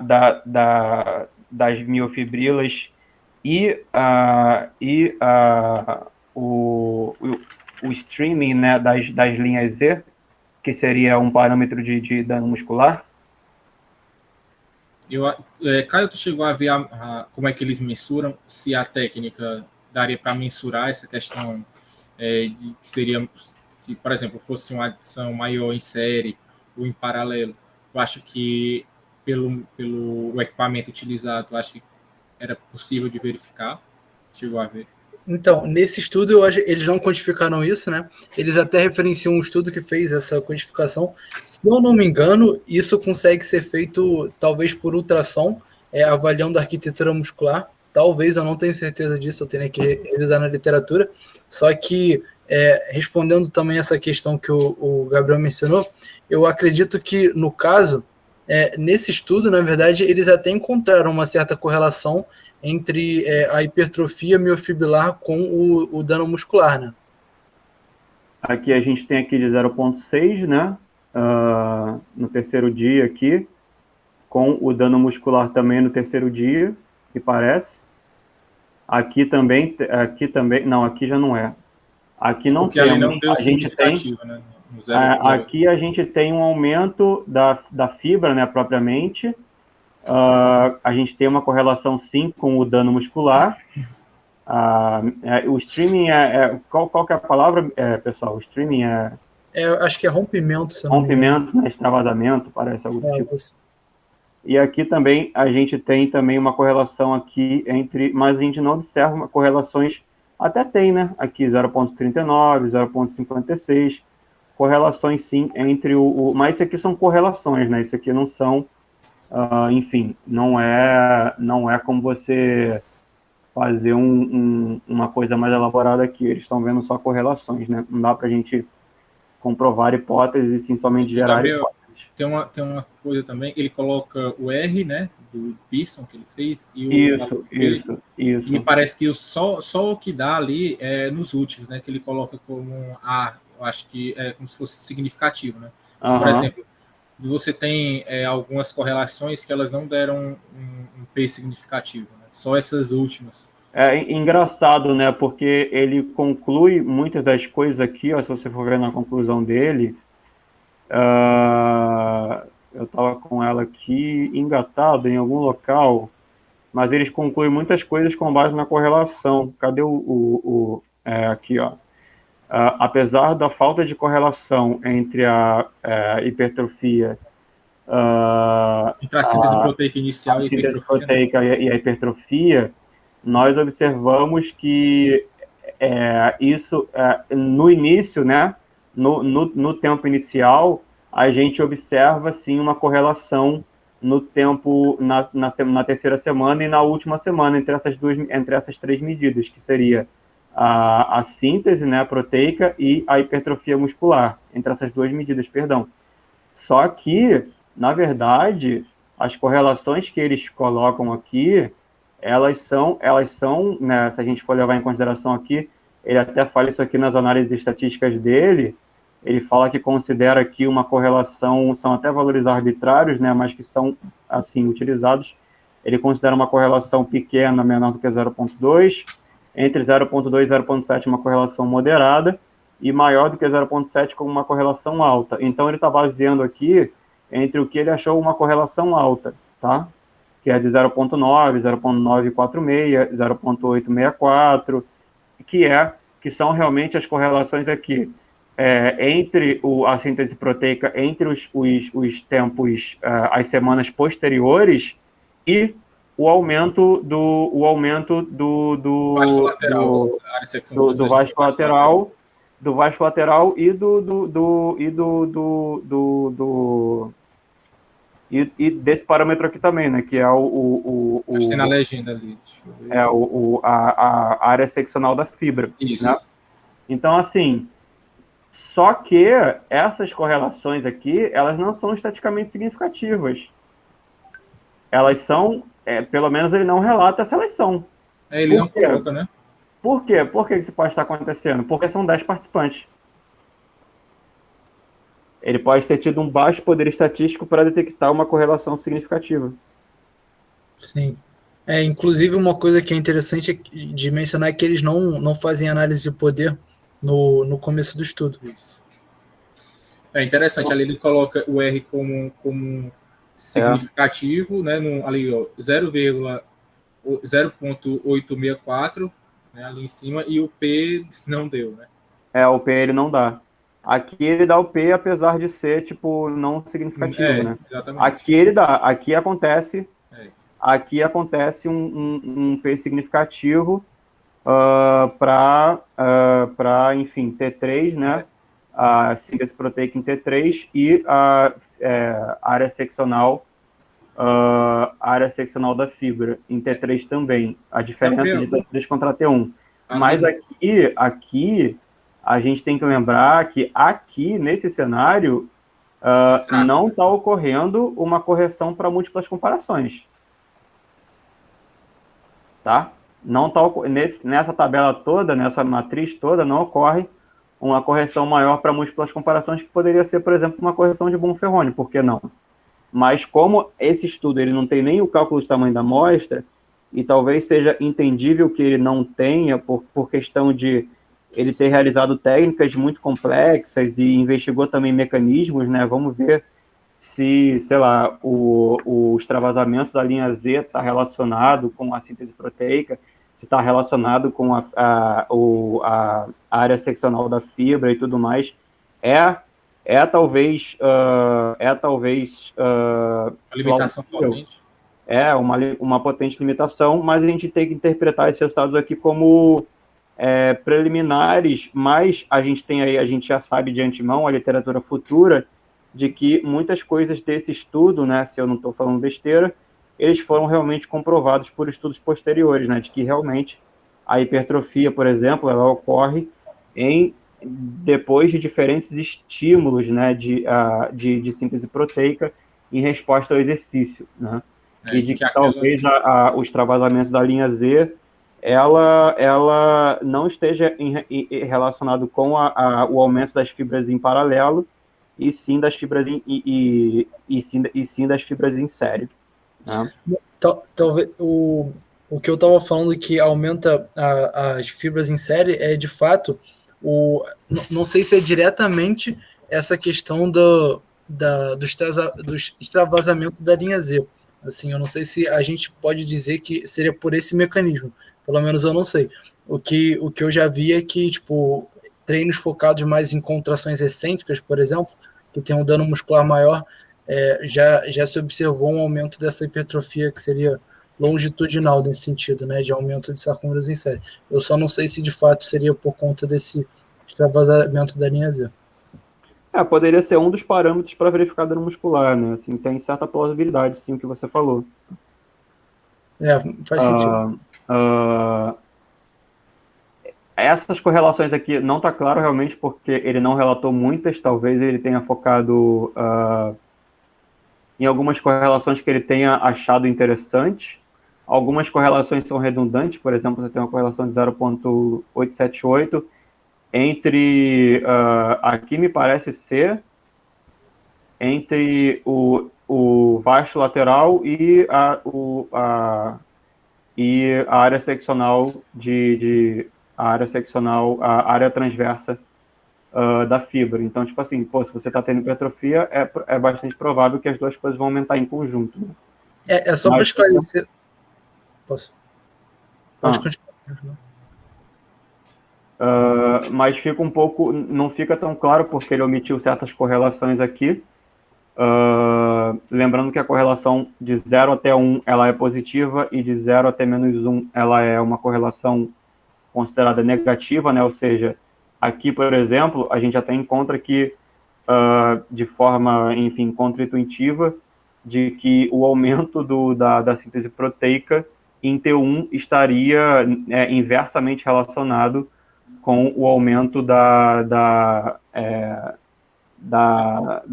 miofibrilas O streaming, né, das linhas Z, que seria um parâmetro de dano muscular. Caio, tu chegou a ver como é que eles mensuram, se a técnica daria para mensurar essa questão de que seria, se, por exemplo, fosse uma adição maior em série ou em paralelo, tu acha que pelo equipamento utilizado, tu acha que era possível de verificar? Chegou a ver? Então, nesse estudo, eles não quantificaram isso, né? Eles até referenciam um estudo que fez essa quantificação. Se eu não me engano, isso consegue ser feito, talvez, por ultrassom, avaliando a arquitetura muscular. Talvez, eu não tenho certeza disso, eu tenho que revisar na literatura. Só que, respondendo também essa questão que o Gabriel mencionou, eu acredito que, no caso, nesse estudo, na verdade, eles até encontraram uma certa correlação entre a hipertrofia miofibrilar com o dano muscular, né? Aqui a gente tem aqui de 0,6, né? No terceiro dia aqui, com o dano muscular também no terceiro dia, que parece. Aqui também, não, aqui já não é. Aqui não porque temos. Ali não deu a gente tem, né? aqui a gente tem um aumento da fibra, né, propriamente. A gente tem uma correlação, sim, com o dano muscular. O streaming qual que é a palavra, pessoal? O streaming acho que é rompimento, se não rompimento, né, extravasamento, parece algo do tipo. Você... E aqui também a gente tem também uma correlação aqui entre, mas a gente não observa correlações, até tem, né? Aqui 0,39, 0,56, correlações sim entre mas isso aqui são correlações, né? Isso aqui não são, enfim, não é como você fazer uma coisa mais elaborada aqui. Eles estão vendo só correlações, né? Não dá para a gente comprovar hipóteses e sim somente gerar hipóteses. Tem uma coisa também, ele coloca o R, né, do Pearson que ele fez, e isso. E parece que só o que dá ali é nos últimos, né, que ele coloca como eu acho que é como se fosse significativo, né. Por exemplo, você tem algumas correlações que elas não deram um P significativo, né, só essas últimas. É engraçado, né, porque ele conclui muitas das coisas aqui, ó, se você for ver na conclusão dele, eu estava com ela aqui engatado em algum local, mas eles concluem muitas coisas com base na correlação. Cadê aqui, ó. Apesar da falta de correlação entre a hipertrofia, entre a síntese proteica inicial e a hipertrofia, nós observamos que isso, no início, né, no tempo inicial, a gente observa, sim, uma correlação no tempo, na terceira semana e na última semana, entre essas três medidas, que seria a síntese, né, proteica e a hipertrofia muscular, entre essas duas medidas, perdão. Só que, na verdade, as correlações que eles colocam aqui, elas são, né, se a gente for levar em consideração aqui, ele até fala isso aqui nas análises estatísticas dele, ele fala que considera aqui uma correlação, são até valores arbitrários, né, mas que são, assim, utilizados. Ele considera uma correlação pequena, menor do que 0,2, entre 0,2 e 0,7 uma correlação moderada, e maior do que 0,7 como uma correlação alta. Então, ele está baseando aqui entre o que ele achou uma correlação alta, tá? Que é de 0,9, 0,946, 0,864, que são realmente as correlações aqui entre a síntese proteica, entre os tempos, as semanas posteriores, e o aumento do vasto lateral, do vasto lateral, e desse parâmetro aqui também, né, que é acho que tem na legenda ali. A área seccional da fibra. Isso. Né? Então, assim, só que essas correlações aqui, elas não são estatisticamente significativas. Elas são, pelo menos ele não relata se elas são. Ele não coloca, né? Por quê? Por que isso pode estar acontecendo? Porque são 10 participantes. Ele pode ter tido um baixo poder estatístico para detectar uma correlação significativa. Sim. Inclusive, uma coisa que é interessante de mencionar é que eles não fazem análise de poder no começo do estudo. Isso. É interessante, ali ele coloca o R como significativo, né? Ali, ó, 0,864, né, ali em cima, e o P não deu, né? O P ele não dá. Aqui ele dá o P, apesar de ser, tipo, não significativo, né? Exatamente. Aqui ele dá. Aqui acontece É. Aqui acontece um P significativo para, enfim, T3, né? A síntese proteica em T3 e a área seccional da fibra em T3 também. A diferença de T3 contra T1. Mas aqui a gente tem que lembrar que aqui, nesse cenário, não está ocorrendo uma correção para múltiplas comparações. Tá? Não tá, nessa tabela toda, nessa matriz toda, não ocorre uma correção maior para múltiplas comparações, que poderia ser, por exemplo, uma correção de Bonferroni, por que não? Mas como esse estudo ele não tem nem o cálculo de tamanho da amostra, e talvez seja entendível que ele não tenha, por questão de ele ter realizado técnicas muito complexas e investigou também mecanismos, né? Vamos ver se, sei lá, o extravasamento da linha Z está relacionado com a síntese proteica, se está relacionado com a área seccional da fibra e tudo mais, talvez a limitação potente. Uma potente limitação, mas a gente tem que interpretar esses resultados aqui como preliminares, mas a gente já sabe de antemão, a literatura futura, de que muitas coisas desse estudo, né, se eu não estou falando besteira, eles foram realmente comprovados por estudos posteriores, né, de que realmente a hipertrofia, por exemplo, ela ocorre depois de diferentes estímulos, né, de síntese proteica em resposta ao exercício, né, e de que talvez o extravasamento da linha Z ela não esteja relacionado com o aumento das fibras em paralelo, e sim das fibras das fibras em série. Né? Talvez o que eu estava falando que aumenta as fibras em série é de fato não sei se é diretamente essa questão do extravasamento da linha Z. Assim, eu não sei se a gente pode dizer que seria por esse mecanismo. Pelo menos eu não sei. O que eu já vi é que, tipo, treinos focados mais em contrações excêntricas, por exemplo, que tem um dano muscular maior, já se observou um aumento dessa hipertrofia que seria longitudinal nesse sentido, né, de aumento de sarcômeros em série. Eu só não sei se de fato seria por conta desse extravasamento da linha Z. Poderia ser um dos parâmetros para verificar dano muscular, né? Assim, tem certa plausibilidade, sim, o que você falou. Faz sentido. Essas correlações aqui não está claro realmente, porque ele não relatou muitas, talvez ele tenha focado em algumas correlações que ele tenha achado interessantes. Algumas correlações são redundantes, por exemplo, você tem uma correlação de 0,878 entre, aqui me parece ser, entre o vasto lateral e a área seccional a área transversa da fibra. Então, tipo assim, se você está tendo hipertrofia, é bastante provável que as duas coisas vão aumentar em conjunto. Né? Só para esclarecer. Posso? Pode continuar. Mas fica um pouco, não fica tão claro porque ele omitiu certas correlações aqui. Lembrando que a correlação de 0 até 1 ela é positiva e de 0 até menos 1 ela é uma correlação considerada negativa, né? Ou seja, aqui, por exemplo, a gente até encontra que, de forma, enfim, contra-intuitiva, de que o aumento da síntese proteica em T1 estaria inversamente relacionado com o aumento da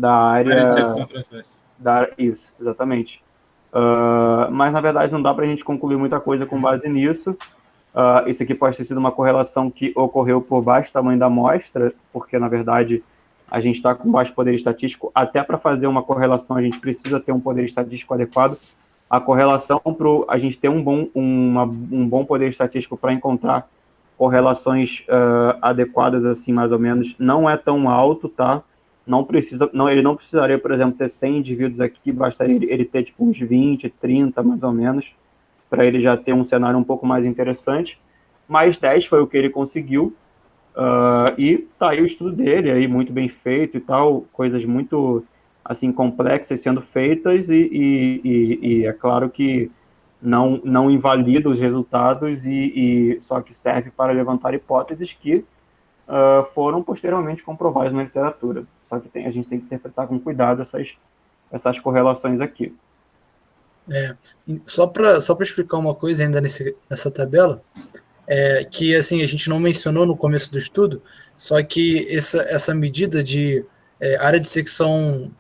área de secção transversa. Isso, exatamente. Mas, na verdade, não dá para a gente concluir muita coisa com base nisso. Isso aqui pode ter sido uma correlação que ocorreu por baixo tamanho da amostra, porque, na verdade, a gente está com baixo poder estatístico. Até para fazer uma correlação, a gente precisa ter um poder estatístico adequado. a correlação para a gente ter um bom poder estatístico para encontrar correlações adequadas, assim, mais ou menos, não é tão alto, tá? Ele não precisaria, por exemplo, ter 100 indivíduos aqui, bastaria ele ter tipo uns 20, 30, mais ou menos, para ele já ter um cenário um pouco mais interessante, mas 10 foi o que ele conseguiu, e tá aí o estudo dele, aí muito bem feito e tal, coisas muito, assim, complexas sendo feitas, e é claro que não invalida os resultados, e só que serve para levantar hipóteses que foram posteriormente comprovadas na literatura. Só que a gente tem que interpretar com cuidado essas correlações aqui. Só para explicar uma coisa ainda nessa tabela, que assim, a gente não mencionou no começo do estudo, só que essa medida de área de secção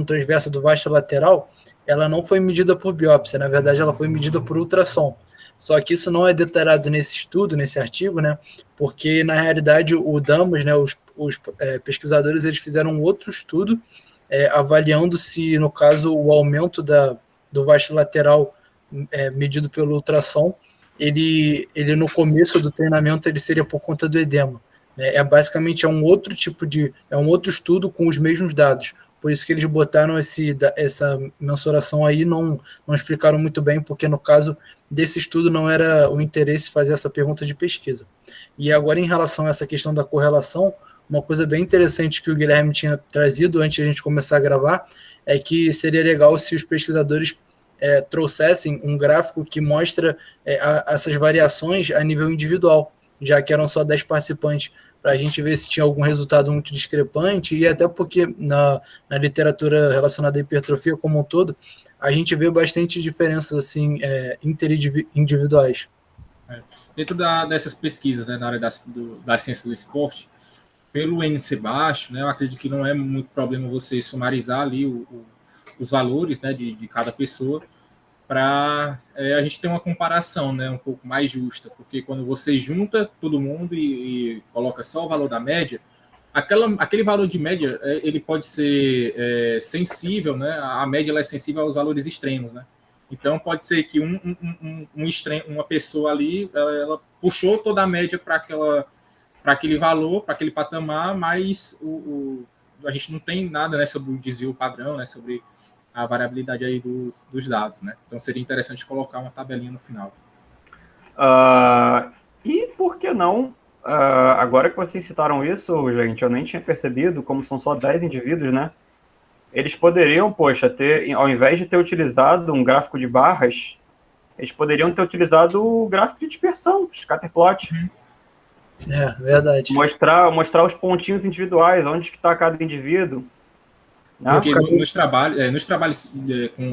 transversa do vasto lateral, ela não foi medida por biópsia, na verdade ela foi medida por ultrassom. Só que isso não é detalhado nesse estudo, nesse artigo, né? Porque na realidade o Damas, né, os pesquisadores, eles fizeram um outro estudo avaliando se, no caso, o aumento do vasto lateral medido pelo ultrassom, ele no começo do treinamento ele seria por conta do edema. Basicamente um outro estudo com os mesmos dados. Por isso que eles botaram essa mensuração aí, não explicaram muito bem, porque no caso desse estudo não era o interesse fazer essa pergunta de pesquisa. E agora, em relação a essa questão da correlação, uma coisa bem interessante que o Guilherme tinha trazido antes de a gente começar a gravar é que seria legal se os pesquisadores trouxessem um gráfico que mostra essas variações a nível individual, já que eram só 10 participantes, para a gente ver se tinha algum resultado muito discrepante, e até porque na literatura relacionada à hipertrofia como um todo, a gente vê bastante diferenças assim, interindividuais. Dentro dessas pesquisas, né, na área das ciências do esporte, pelo NC baixo, né, eu acredito que não é muito problema você sumarizar ali os valores, né, de cada pessoa, para a gente ter uma comparação, né, um pouco mais justa, porque quando você junta todo mundo e coloca só o valor da média, aquele valor de média ele pode ser sensível, né, a média ela é sensível aos valores extremos, né? Então pode ser que uma pessoa ali ela puxou toda a média para aquele valor, para aquele patamar, mas a gente não tem nada, né, sobre o desvio padrão, né, sobre a variabilidade aí dos dados, né? Então seria interessante colocar uma tabelinha no final. E por que não? Agora que vocês citaram isso, gente, eu nem tinha percebido, como são só 10 indivíduos, né? Eles poderiam, ao invés de ter utilizado um gráfico de barras, eles poderiam ter utilizado o gráfico de dispersão, scatterplot. Verdade. Mostrar os pontinhos individuais, onde que está cada indivíduo. Porque nos trabalhos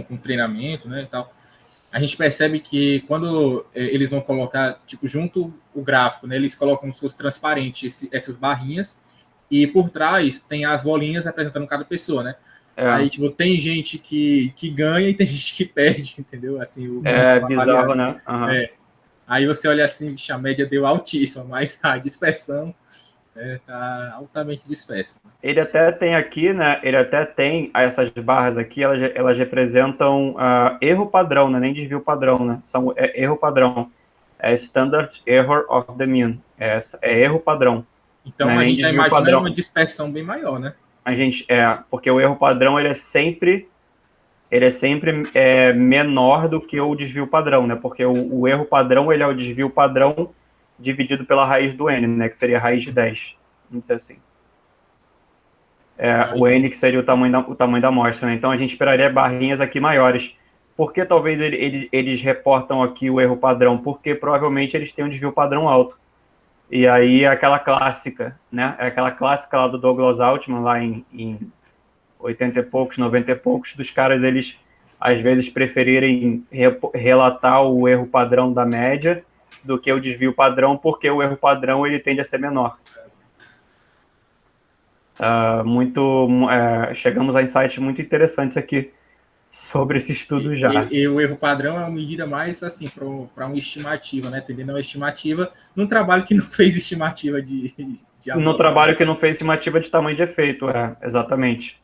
com treinamento, né, e tal, a gente percebe que quando eles vão colocar, tipo, junto o gráfico, né, eles colocam como se fosse transparente essas barrinhas, e por trás tem as bolinhas representando cada pessoa, né? Aí, tipo, tem gente que ganha e tem gente que perde, entendeu? Assim, bizarro, né? Uhum. Aí você olha assim, a média deu altíssima, mas a dispersão está altamente dispersa. Ele até tem aqui, né? Ele até tem essas barras aqui, elas representam erro padrão, né? Nem desvio padrão, né? São erro padrão. Standard Error of the Mean. É erro padrão. Então a gente já imagina uma dispersão bem maior, né? Porque o erro padrão ele é sempre menor do que o desvio padrão, né? Porque o erro padrão ele é o desvio padrão dividido pela raiz do N, né? Que seria a raiz de 10. Vamos dizer assim. O N que seria o tamanho da amostra, né? Então a gente esperaria barrinhas aqui maiores. Por que talvez eles reportam aqui o erro padrão? Porque provavelmente eles têm um desvio padrão alto. E aí é aquela clássica, né? É aquela clássica lá do Douglas Altman, lá em 80 e poucos, 90 e poucos, dos caras, eles às vezes preferirem relatar o erro padrão da média do que o desvio padrão, porque o erro padrão ele tende a ser menor. Chegamos a insights muito interessantes aqui sobre esse estudo já. E o erro padrão é uma medida mais assim para uma estimativa, né? Tendendo a uma estimativa num trabalho que não fez estimativa de no trabalho que não fez estimativa de tamanho de efeito, exatamente.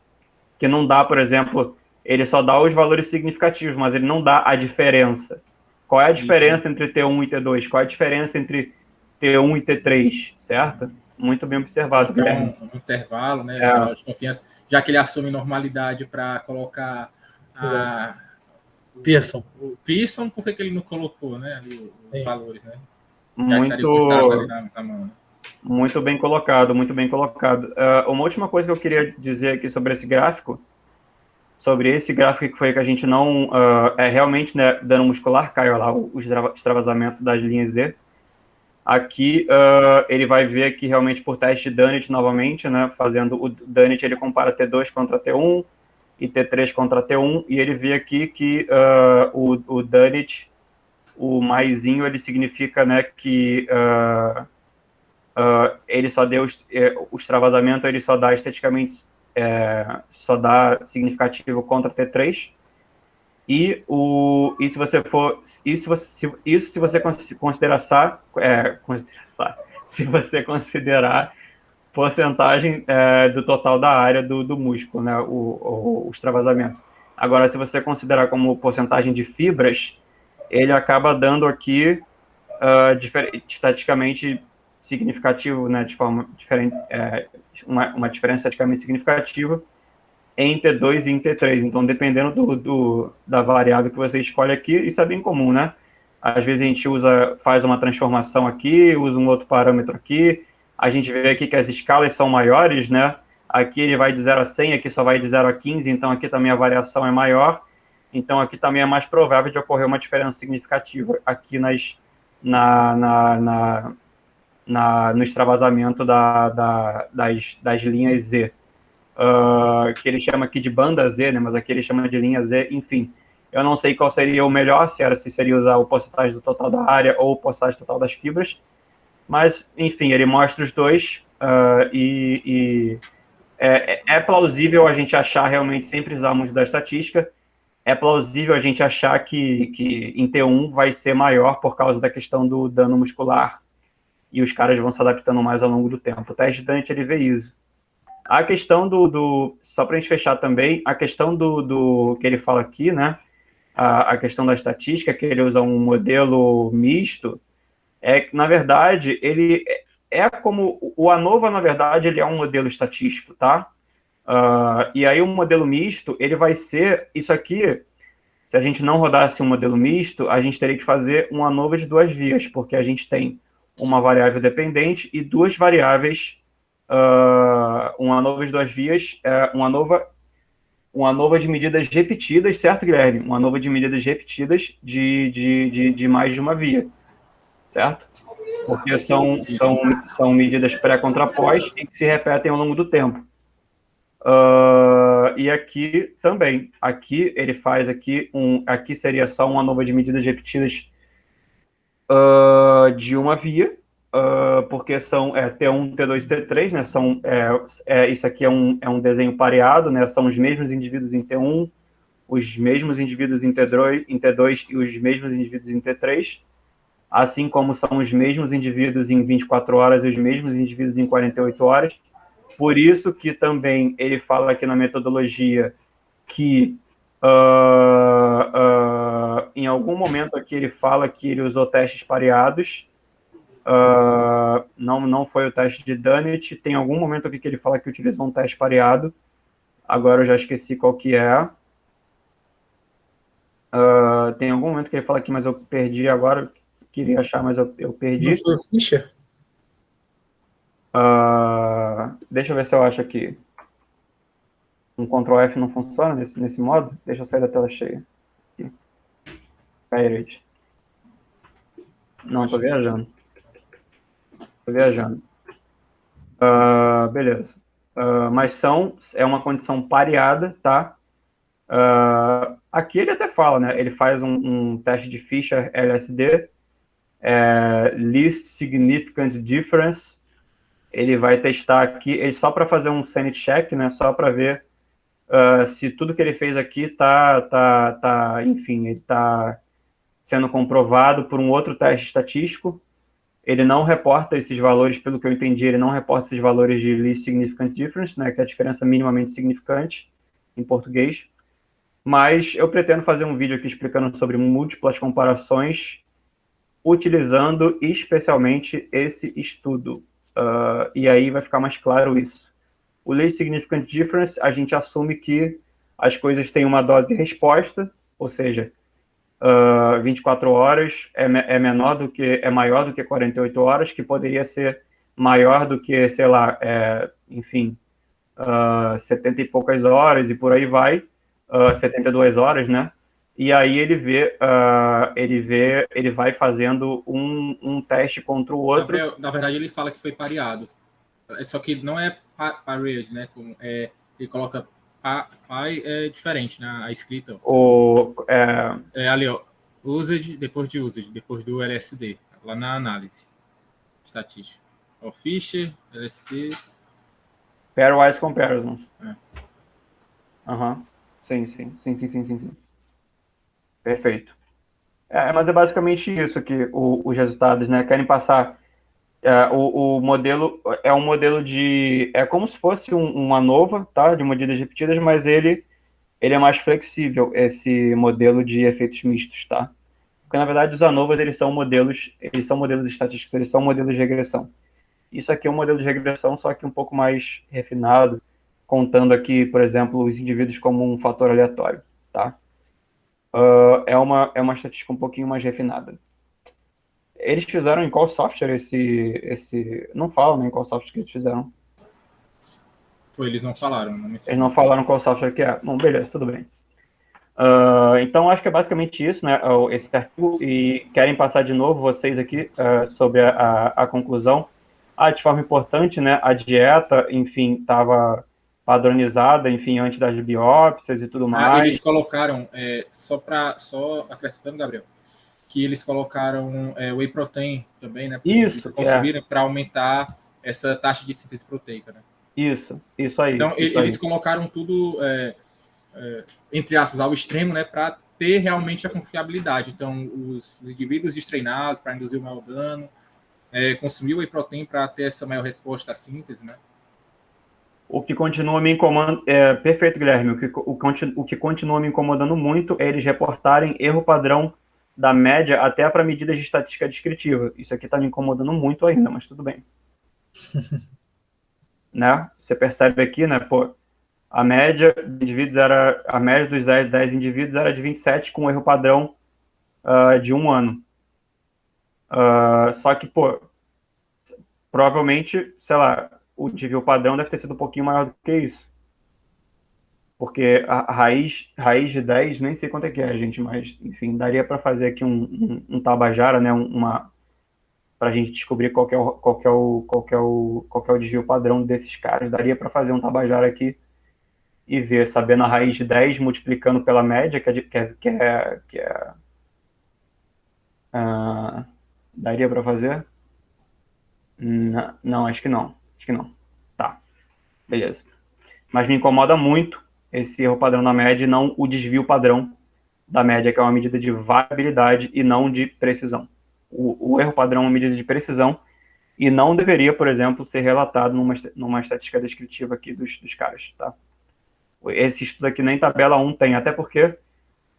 Que não dá, por exemplo, ele só dá os valores significativos, mas ele não dá a diferença. Qual é a diferença entre T1 e T2? Qual é a diferença entre T1 e T3, certo? Muito bem observado, Guilherme. Um intervalo, né? Intervalo de confiança, já que ele assume normalidade para colocar Pearson. O Pearson, por que ele não colocou, né? Ali os valores, né? Na mão, né? Muito bem colocado, muito bem colocado. Uma última coisa que eu queria dizer aqui sobre esse gráfico que foi que a gente não... realmente, né, dano muscular, caiu lá o extravasamento das linhas Z. Aqui, ele vai ver aqui realmente por teste de Dunnett novamente, né, fazendo o Dunnett, ele compara T2 contra T1 e T3 contra T1, e ele vê aqui que o Dunnett, o maisinho, ele significa, né, que ele só deu o extravasamento, ele só dá esteticamente, só dá significativo contra T3, e se você for, se você considerar porcentagem do total da área do músculo, né, o extravasamento. Agora, se você considerar como porcentagem de fibras, ele acaba dando aqui estatisticamente significativo, né, de forma diferente, uma diferença estatisticamente significativa em T2 e em T3. Então, dependendo da variável que você escolhe aqui, isso é bem comum, né? Às vezes a gente faz uma transformação aqui, usa um outro parâmetro aqui, a gente vê aqui que as escalas são maiores, né? Aqui ele vai de 0 a 100, aqui só vai de 0 a 15, então aqui também a variação é maior, então aqui também é mais provável de ocorrer uma diferença significativa aqui no extravasamento das linhas Z. Que ele chama aqui de banda Z, né, mas aqui ele chama de linha Z, enfim. Eu não sei qual seria o melhor, se seria usar o porcentagem do total da área ou o porcentagem total das fibras, mas, enfim, ele mostra os dois, é plausível a gente achar, realmente, sem precisarmos da estatística, é plausível a gente achar que em T1 vai ser maior por causa da questão do dano muscular, e os caras vão se adaptando mais ao longo do tempo. O teste de Dunnett, ele vê isso. A questão só para a gente fechar também, a questão do que ele fala aqui, né, a questão da estatística, que ele usa um modelo misto, que, na verdade, ele como o ANOVA, na verdade, ele é um modelo estatístico, tá? E aí o modelo misto, ele vai ser, isso aqui, se a gente não rodasse um modelo misto, a gente teria que fazer um ANOVA de 2 vias, porque a gente tem uma variável dependente e 2 variáveis, uma ANOVA de 2 vias, uma ANOVA de medidas repetidas, certo, Guilherme? Uma ANOVA de medidas repetidas de mais de uma via, certo? Porque são medidas pré-contrapós e que se repetem ao longo do tempo. E aqui também, aqui ele faz aqui seria só uma ANOVA de medidas repetidas de uma via, porque são T1, T2, T3, né? Isso aqui é um desenho pareado, né? São os mesmos indivíduos em T1, os mesmos indivíduos em T2 e os mesmos indivíduos em T3, assim como são os mesmos indivíduos em 24 horas e os mesmos indivíduos em 48 horas. Por isso que também ele fala aqui na metodologia que em algum momento aqui ele fala que ele usou testes pareados. Não foi o teste de Dunnett. Tem algum momento aqui que ele fala que utilizou um teste pareado. Agora eu já esqueci qual que é. Tem algum momento que ele fala aqui, mas eu perdi agora. Queria achar, mas eu perdi. Não foi o Fischer? Deixa eu ver se eu acho aqui. Um Ctrl F não funciona nesse modo. Deixa eu sair da tela cheia. Pirate. Não, tô viajando. Beleza. Mas é uma condição pareada, tá? Aqui ele até fala, né? Ele faz um teste de Fischer LSD, Least Significant Difference. Ele vai testar aqui, só para fazer um sanity check, né? Só para ver se tudo que ele fez aqui enfim, ele está sendo comprovado por um outro teste estatístico. Ele não reporta esses valores, pelo que eu entendi, ele não reporta esses valores de least significant difference, né, que é a diferença minimamente significante em português. Mas eu pretendo fazer um vídeo aqui explicando sobre múltiplas comparações, utilizando especialmente esse estudo. E aí vai ficar mais claro isso. O Least Significant Difference, a gente assume que as coisas têm uma dose resposta, ou seja, 24 horas é maior do que 48 horas, que poderia ser maior do que, sei lá, enfim, 70 e poucas horas e por aí vai, 72 horas, né? E aí ele vai fazendo um teste contra o outro. Gabriel, na verdade, ele fala que foi pareado. Só que não é pareado, né? Ele coloca pai é diferente, né? A escrita. Ali, ó. Usage, depois de usage, depois do LSD, lá na análise estatística. O Fisher, LSD. Pairwise comparisons. Sim. Perfeito. Mas é basicamente isso que os resultados, né, querem passar. O modelo é um modelo é como se fosse uma ANOVA, tá, de medidas repetidas, mas ele é mais flexível, esse modelo de efeitos mistos, tá? Porque na verdade os ANOVAs eles são modelos estatísticos, eles são modelos de regressão. Isso aqui é um modelo de regressão, só que um pouco mais refinado, contando aqui, por exemplo, os indivíduos como um fator aleatório, tá? É uma estatística um pouquinho mais refinada. Eles fizeram em qual software esse... Não falam nem qual software que eles fizeram. Eles não falaram. Eles não falaram qual software que é. Bom, beleza, tudo bem. Então, acho que é basicamente isso, né? Esse artigo. E querem passar de novo vocês aqui sobre a conclusão. De forma importante, né? A dieta, enfim, estava padronizada, enfim, antes das biópsias e tudo mais. Eles colocaram, só acrescentando, Gabriel, que eles colocaram whey protein também, né? Isso. Conseguiram para aumentar essa taxa de síntese proteica, né? Isso aí. Então, eles colocaram tudo, entre aspas, ao extremo, né? Para ter realmente a confiabilidade. Então, os indivíduos destreinados para induzir o maior dano, consumir whey protein para ter essa maior resposta à síntese, né? O que continua me incomodando... perfeito, Guilherme. O que continua me incomodando muito é eles reportarem erro padrão da média até para medidas de estatística descritiva. Isso aqui está me incomodando muito ainda, mas tudo bem. Né? Você percebe aqui, né? Pô, a média dos 10 indivíduos era de 27 com erro padrão de 1 ano. Só que, pô, provavelmente, sei lá, o desvio padrão deve ter sido um pouquinho maior do que isso. Porque a raiz de 10, nem sei quanto é que é, gente, mas, enfim, daria para fazer aqui um Tabajara, né, para a gente descobrir qual que é o desvio padrão desses caras. Daria para fazer um Tabajara aqui e ver, sabendo a raiz de 10, multiplicando pela média, daria para fazer? Não, acho que não. Tá, beleza. Mas me incomoda muito esse erro padrão na média e não o desvio padrão da média, que é uma medida de variabilidade e não de precisão. O erro padrão é uma medida de precisão e não deveria, por exemplo, ser relatado numa estatística descritiva aqui dos caras, tá? Esse estudo aqui nem tabela 1 tem, até porque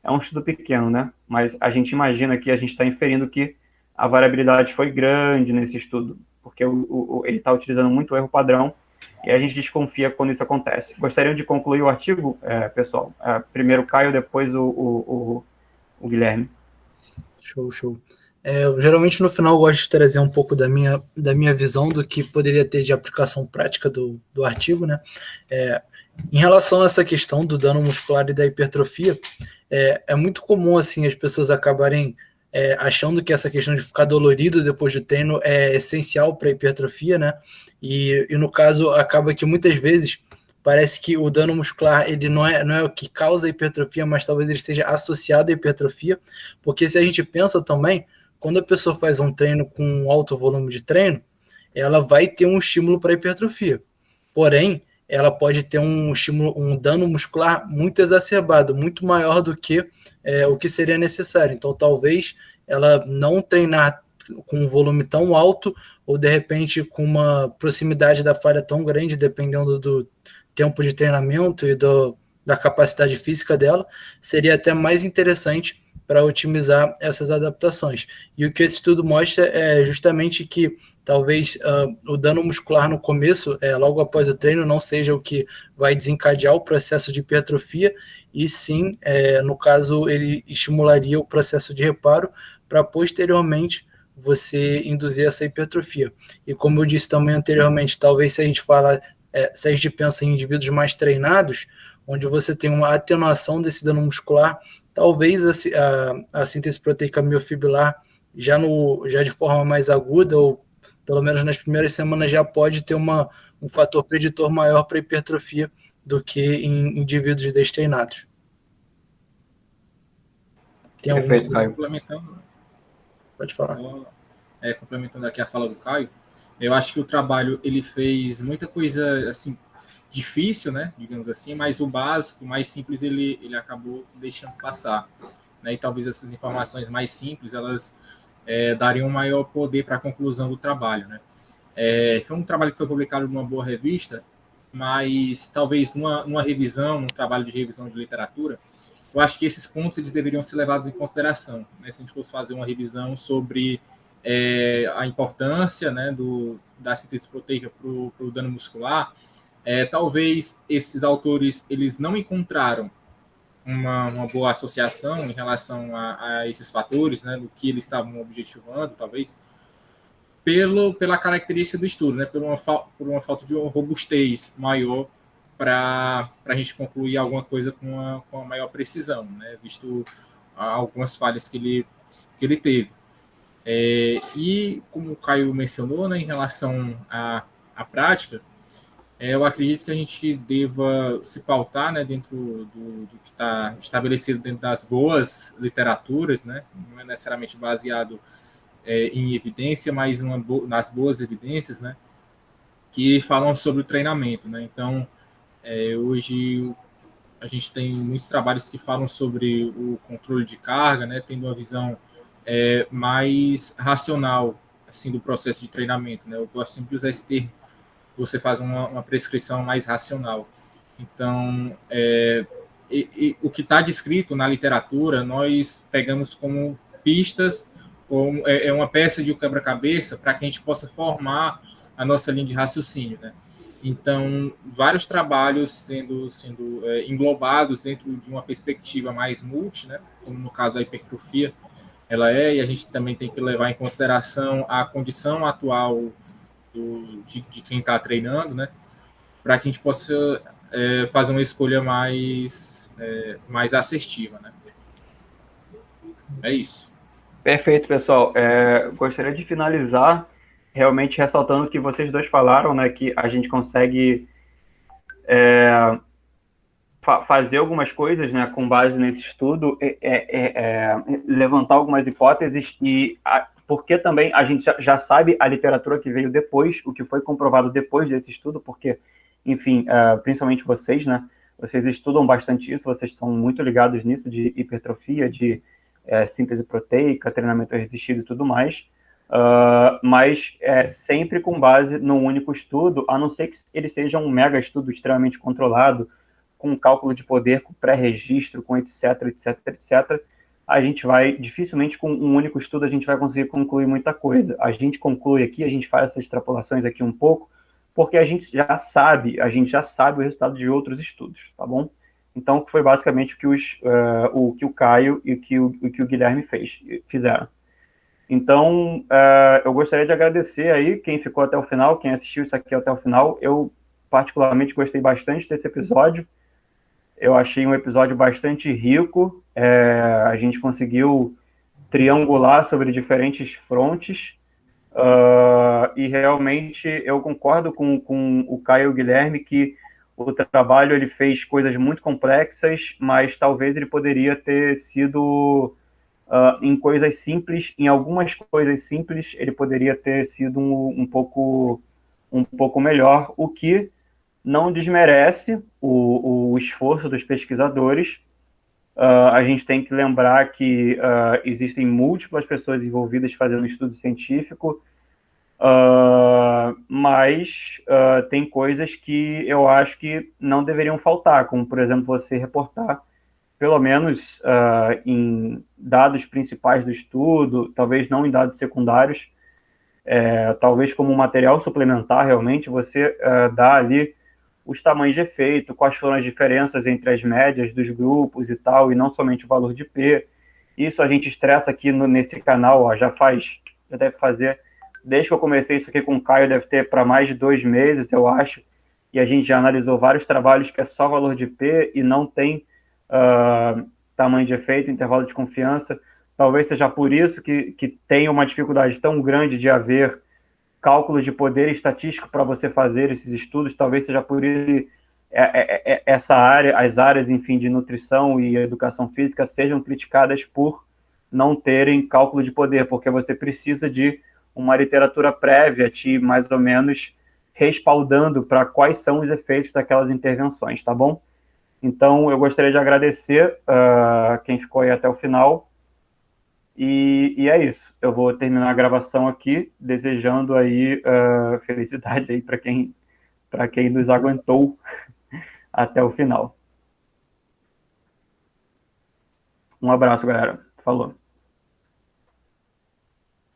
é um estudo pequeno, né? Mas a gente imagina que a gente está inferindo que a variabilidade foi grande nesse estudo, porque ele está utilizando muito o erro padrão e a gente desconfia quando isso acontece. Gostariam de concluir o artigo, pessoal? Primeiro o Caio, depois o Guilherme. Show. Geralmente no final eu gosto de trazer um pouco da minha visão do que poderia ter de aplicação prática do artigo, né? Em relação a essa questão do dano muscular e da hipertrofia, é muito comum assim as pessoas acabarem achando que essa questão de ficar dolorido depois do treino é essencial para a hipertrofia, né? E no caso acaba que muitas vezes parece que o dano muscular ele não é o que causa a hipertrofia, mas talvez ele esteja associado à hipertrofia, porque se a gente pensa também, quando a pessoa faz um treino com um alto volume de treino, ela vai ter um estímulo para a hipertrofia. Porém, ela pode ter um dano muscular muito exacerbado, muito maior do que o que seria necessário. Então, talvez ela não treinar com um volume tão alto ou, de repente, com uma proximidade da falha tão grande, dependendo do tempo de treinamento e da capacidade física dela, seria até mais interessante para otimizar essas adaptações. E o que esse estudo mostra é justamente que talvez o dano muscular no começo, logo após o treino, não seja o que vai desencadear o processo de hipertrofia, e sim, no caso, ele estimularia o processo de reparo para posteriormente você induzir essa hipertrofia. E como eu disse também anteriormente, talvez se a gente fala, se a gente pensa em indivíduos mais treinados, onde você tem uma atenuação desse dano muscular, talvez a síntese proteica miofibrilar já de forma mais aguda, ou pelo menos nas primeiras semanas, já pode ter um fator preditor maior para hipertrofia do que em indivíduos destreinados. Tem alguma Perfeito, coisa? Caio. Complementando, Pode falar. complementando aqui a fala do Caio, eu acho que o trabalho ele fez muita coisa assim difícil, né, digamos assim, mas o básico, mais simples, ele acabou deixando passar, né, e talvez essas informações mais simples, elas dariam maior poder para a conclusão do trabalho, né. Foi um trabalho que foi publicado numa boa revista, mas talvez numa revisão, num trabalho de revisão de literatura, eu acho que esses pontos eles deveriam ser levados em consideração, né, se a gente fosse fazer uma revisão sobre a importância, né, da síntese proteica para o dano muscular. Talvez esses autores eles não encontraram uma boa associação em relação a esses fatores, né, do que eles estavam objetivando, talvez, pela característica do estudo, né, por uma falta de robustez maior para a gente concluir alguma coisa com a maior precisão, né, visto algumas falhas que ele teve. E como o Caio mencionou, né, em relação à prática, eu acredito que a gente deva se pautar, né, dentro do que está estabelecido dentro das boas literaturas, né, não é necessariamente baseado em evidência, mas nas boas evidências, né, que falam sobre o treinamento, né. Então, hoje a gente tem muitos trabalhos que falam sobre o controle de carga, né, tendo uma visão mais racional assim do processo de treinamento, né. Eu gosto sempre de usar esse termo, você faz uma prescrição mais racional. Então, o que está descrito na literatura, nós pegamos como pistas, ou uma peça de um quebra-cabeça para que a gente possa formar a nossa linha de raciocínio, né? Então, vários trabalhos sendo englobados dentro de uma perspectiva mais multi, né? Como no caso a hipertrofia, e a gente também tem que levar em consideração a condição atual de quem está treinando, né? Para que a gente possa fazer uma escolha mais assertiva, né? É isso. Perfeito, pessoal. Gostaria de finalizar realmente ressaltando o que vocês dois falaram, né, que a gente consegue fazer algumas coisas, né, com base nesse estudo, levantar algumas hipóteses porque também a gente já sabe a literatura que veio depois, o que foi comprovado depois desse estudo, porque, enfim, principalmente vocês, né, vocês estudam bastante isso, vocês estão muito ligados nisso de hipertrofia, de síntese proteica, treinamento resistido e tudo mais, mas sempre com base num único estudo, a não ser que ele seja um mega estudo extremamente controlado, com cálculo de poder, com pré-registro, com etc, etc, etc, a gente vai, dificilmente com um único estudo, a gente vai conseguir concluir muita coisa. A gente conclui aqui, a gente faz essas extrapolações aqui um pouco, porque a gente já sabe o resultado de outros estudos, tá bom? Então, foi basicamente o que o Caio e o que o Guilherme fizeram. Então, eu gostaria de agradecer aí quem ficou até o final, quem assistiu isso aqui até o final. Eu, particularmente, gostei bastante desse episódio. Eu achei um episódio bastante rico. A gente conseguiu triangular sobre diferentes frontes. E realmente eu concordo com o Caio e o Guilherme que o trabalho ele fez coisas muito complexas, mas talvez ele poderia ter sido em coisas simples, em algumas coisas simples ele poderia ter sido um pouco melhor, o que não desmerece o esforço dos pesquisadores. A gente tem que lembrar que existem múltiplas pessoas envolvidas fazendo estudo científico. Mas tem coisas que eu acho que não deveriam faltar, como, por exemplo, você reportar, pelo menos em dados principais do estudo, talvez não em dados secundários, talvez como material suplementar, realmente, você dá ali os tamanhos de efeito, quais foram as diferenças entre as médias dos grupos e tal, e não somente o valor de P. Isso a gente estressa aqui nesse canal, ó, já deve fazer, desde que eu comecei isso aqui com o Caio, deve ter para mais de 2 meses, eu acho, e a gente já analisou vários trabalhos que é só valor de P e não tem tamanho de efeito, intervalo de confiança. Talvez seja por isso que tem uma dificuldade tão grande de haver cálculo de poder estatístico para você fazer esses estudos, talvez seja por isso essa área, as áreas, enfim, de nutrição e educação física sejam criticadas por não terem cálculo de poder, porque você precisa de uma literatura prévia te mais ou menos respaldando para quais são os efeitos daquelas intervenções, tá bom? Então, eu gostaria de agradecer quem ficou aí até o final. E é isso. Eu vou terminar a gravação aqui, desejando aí felicidade aí para quem nos aguentou até o final. Um abraço, galera. Falou.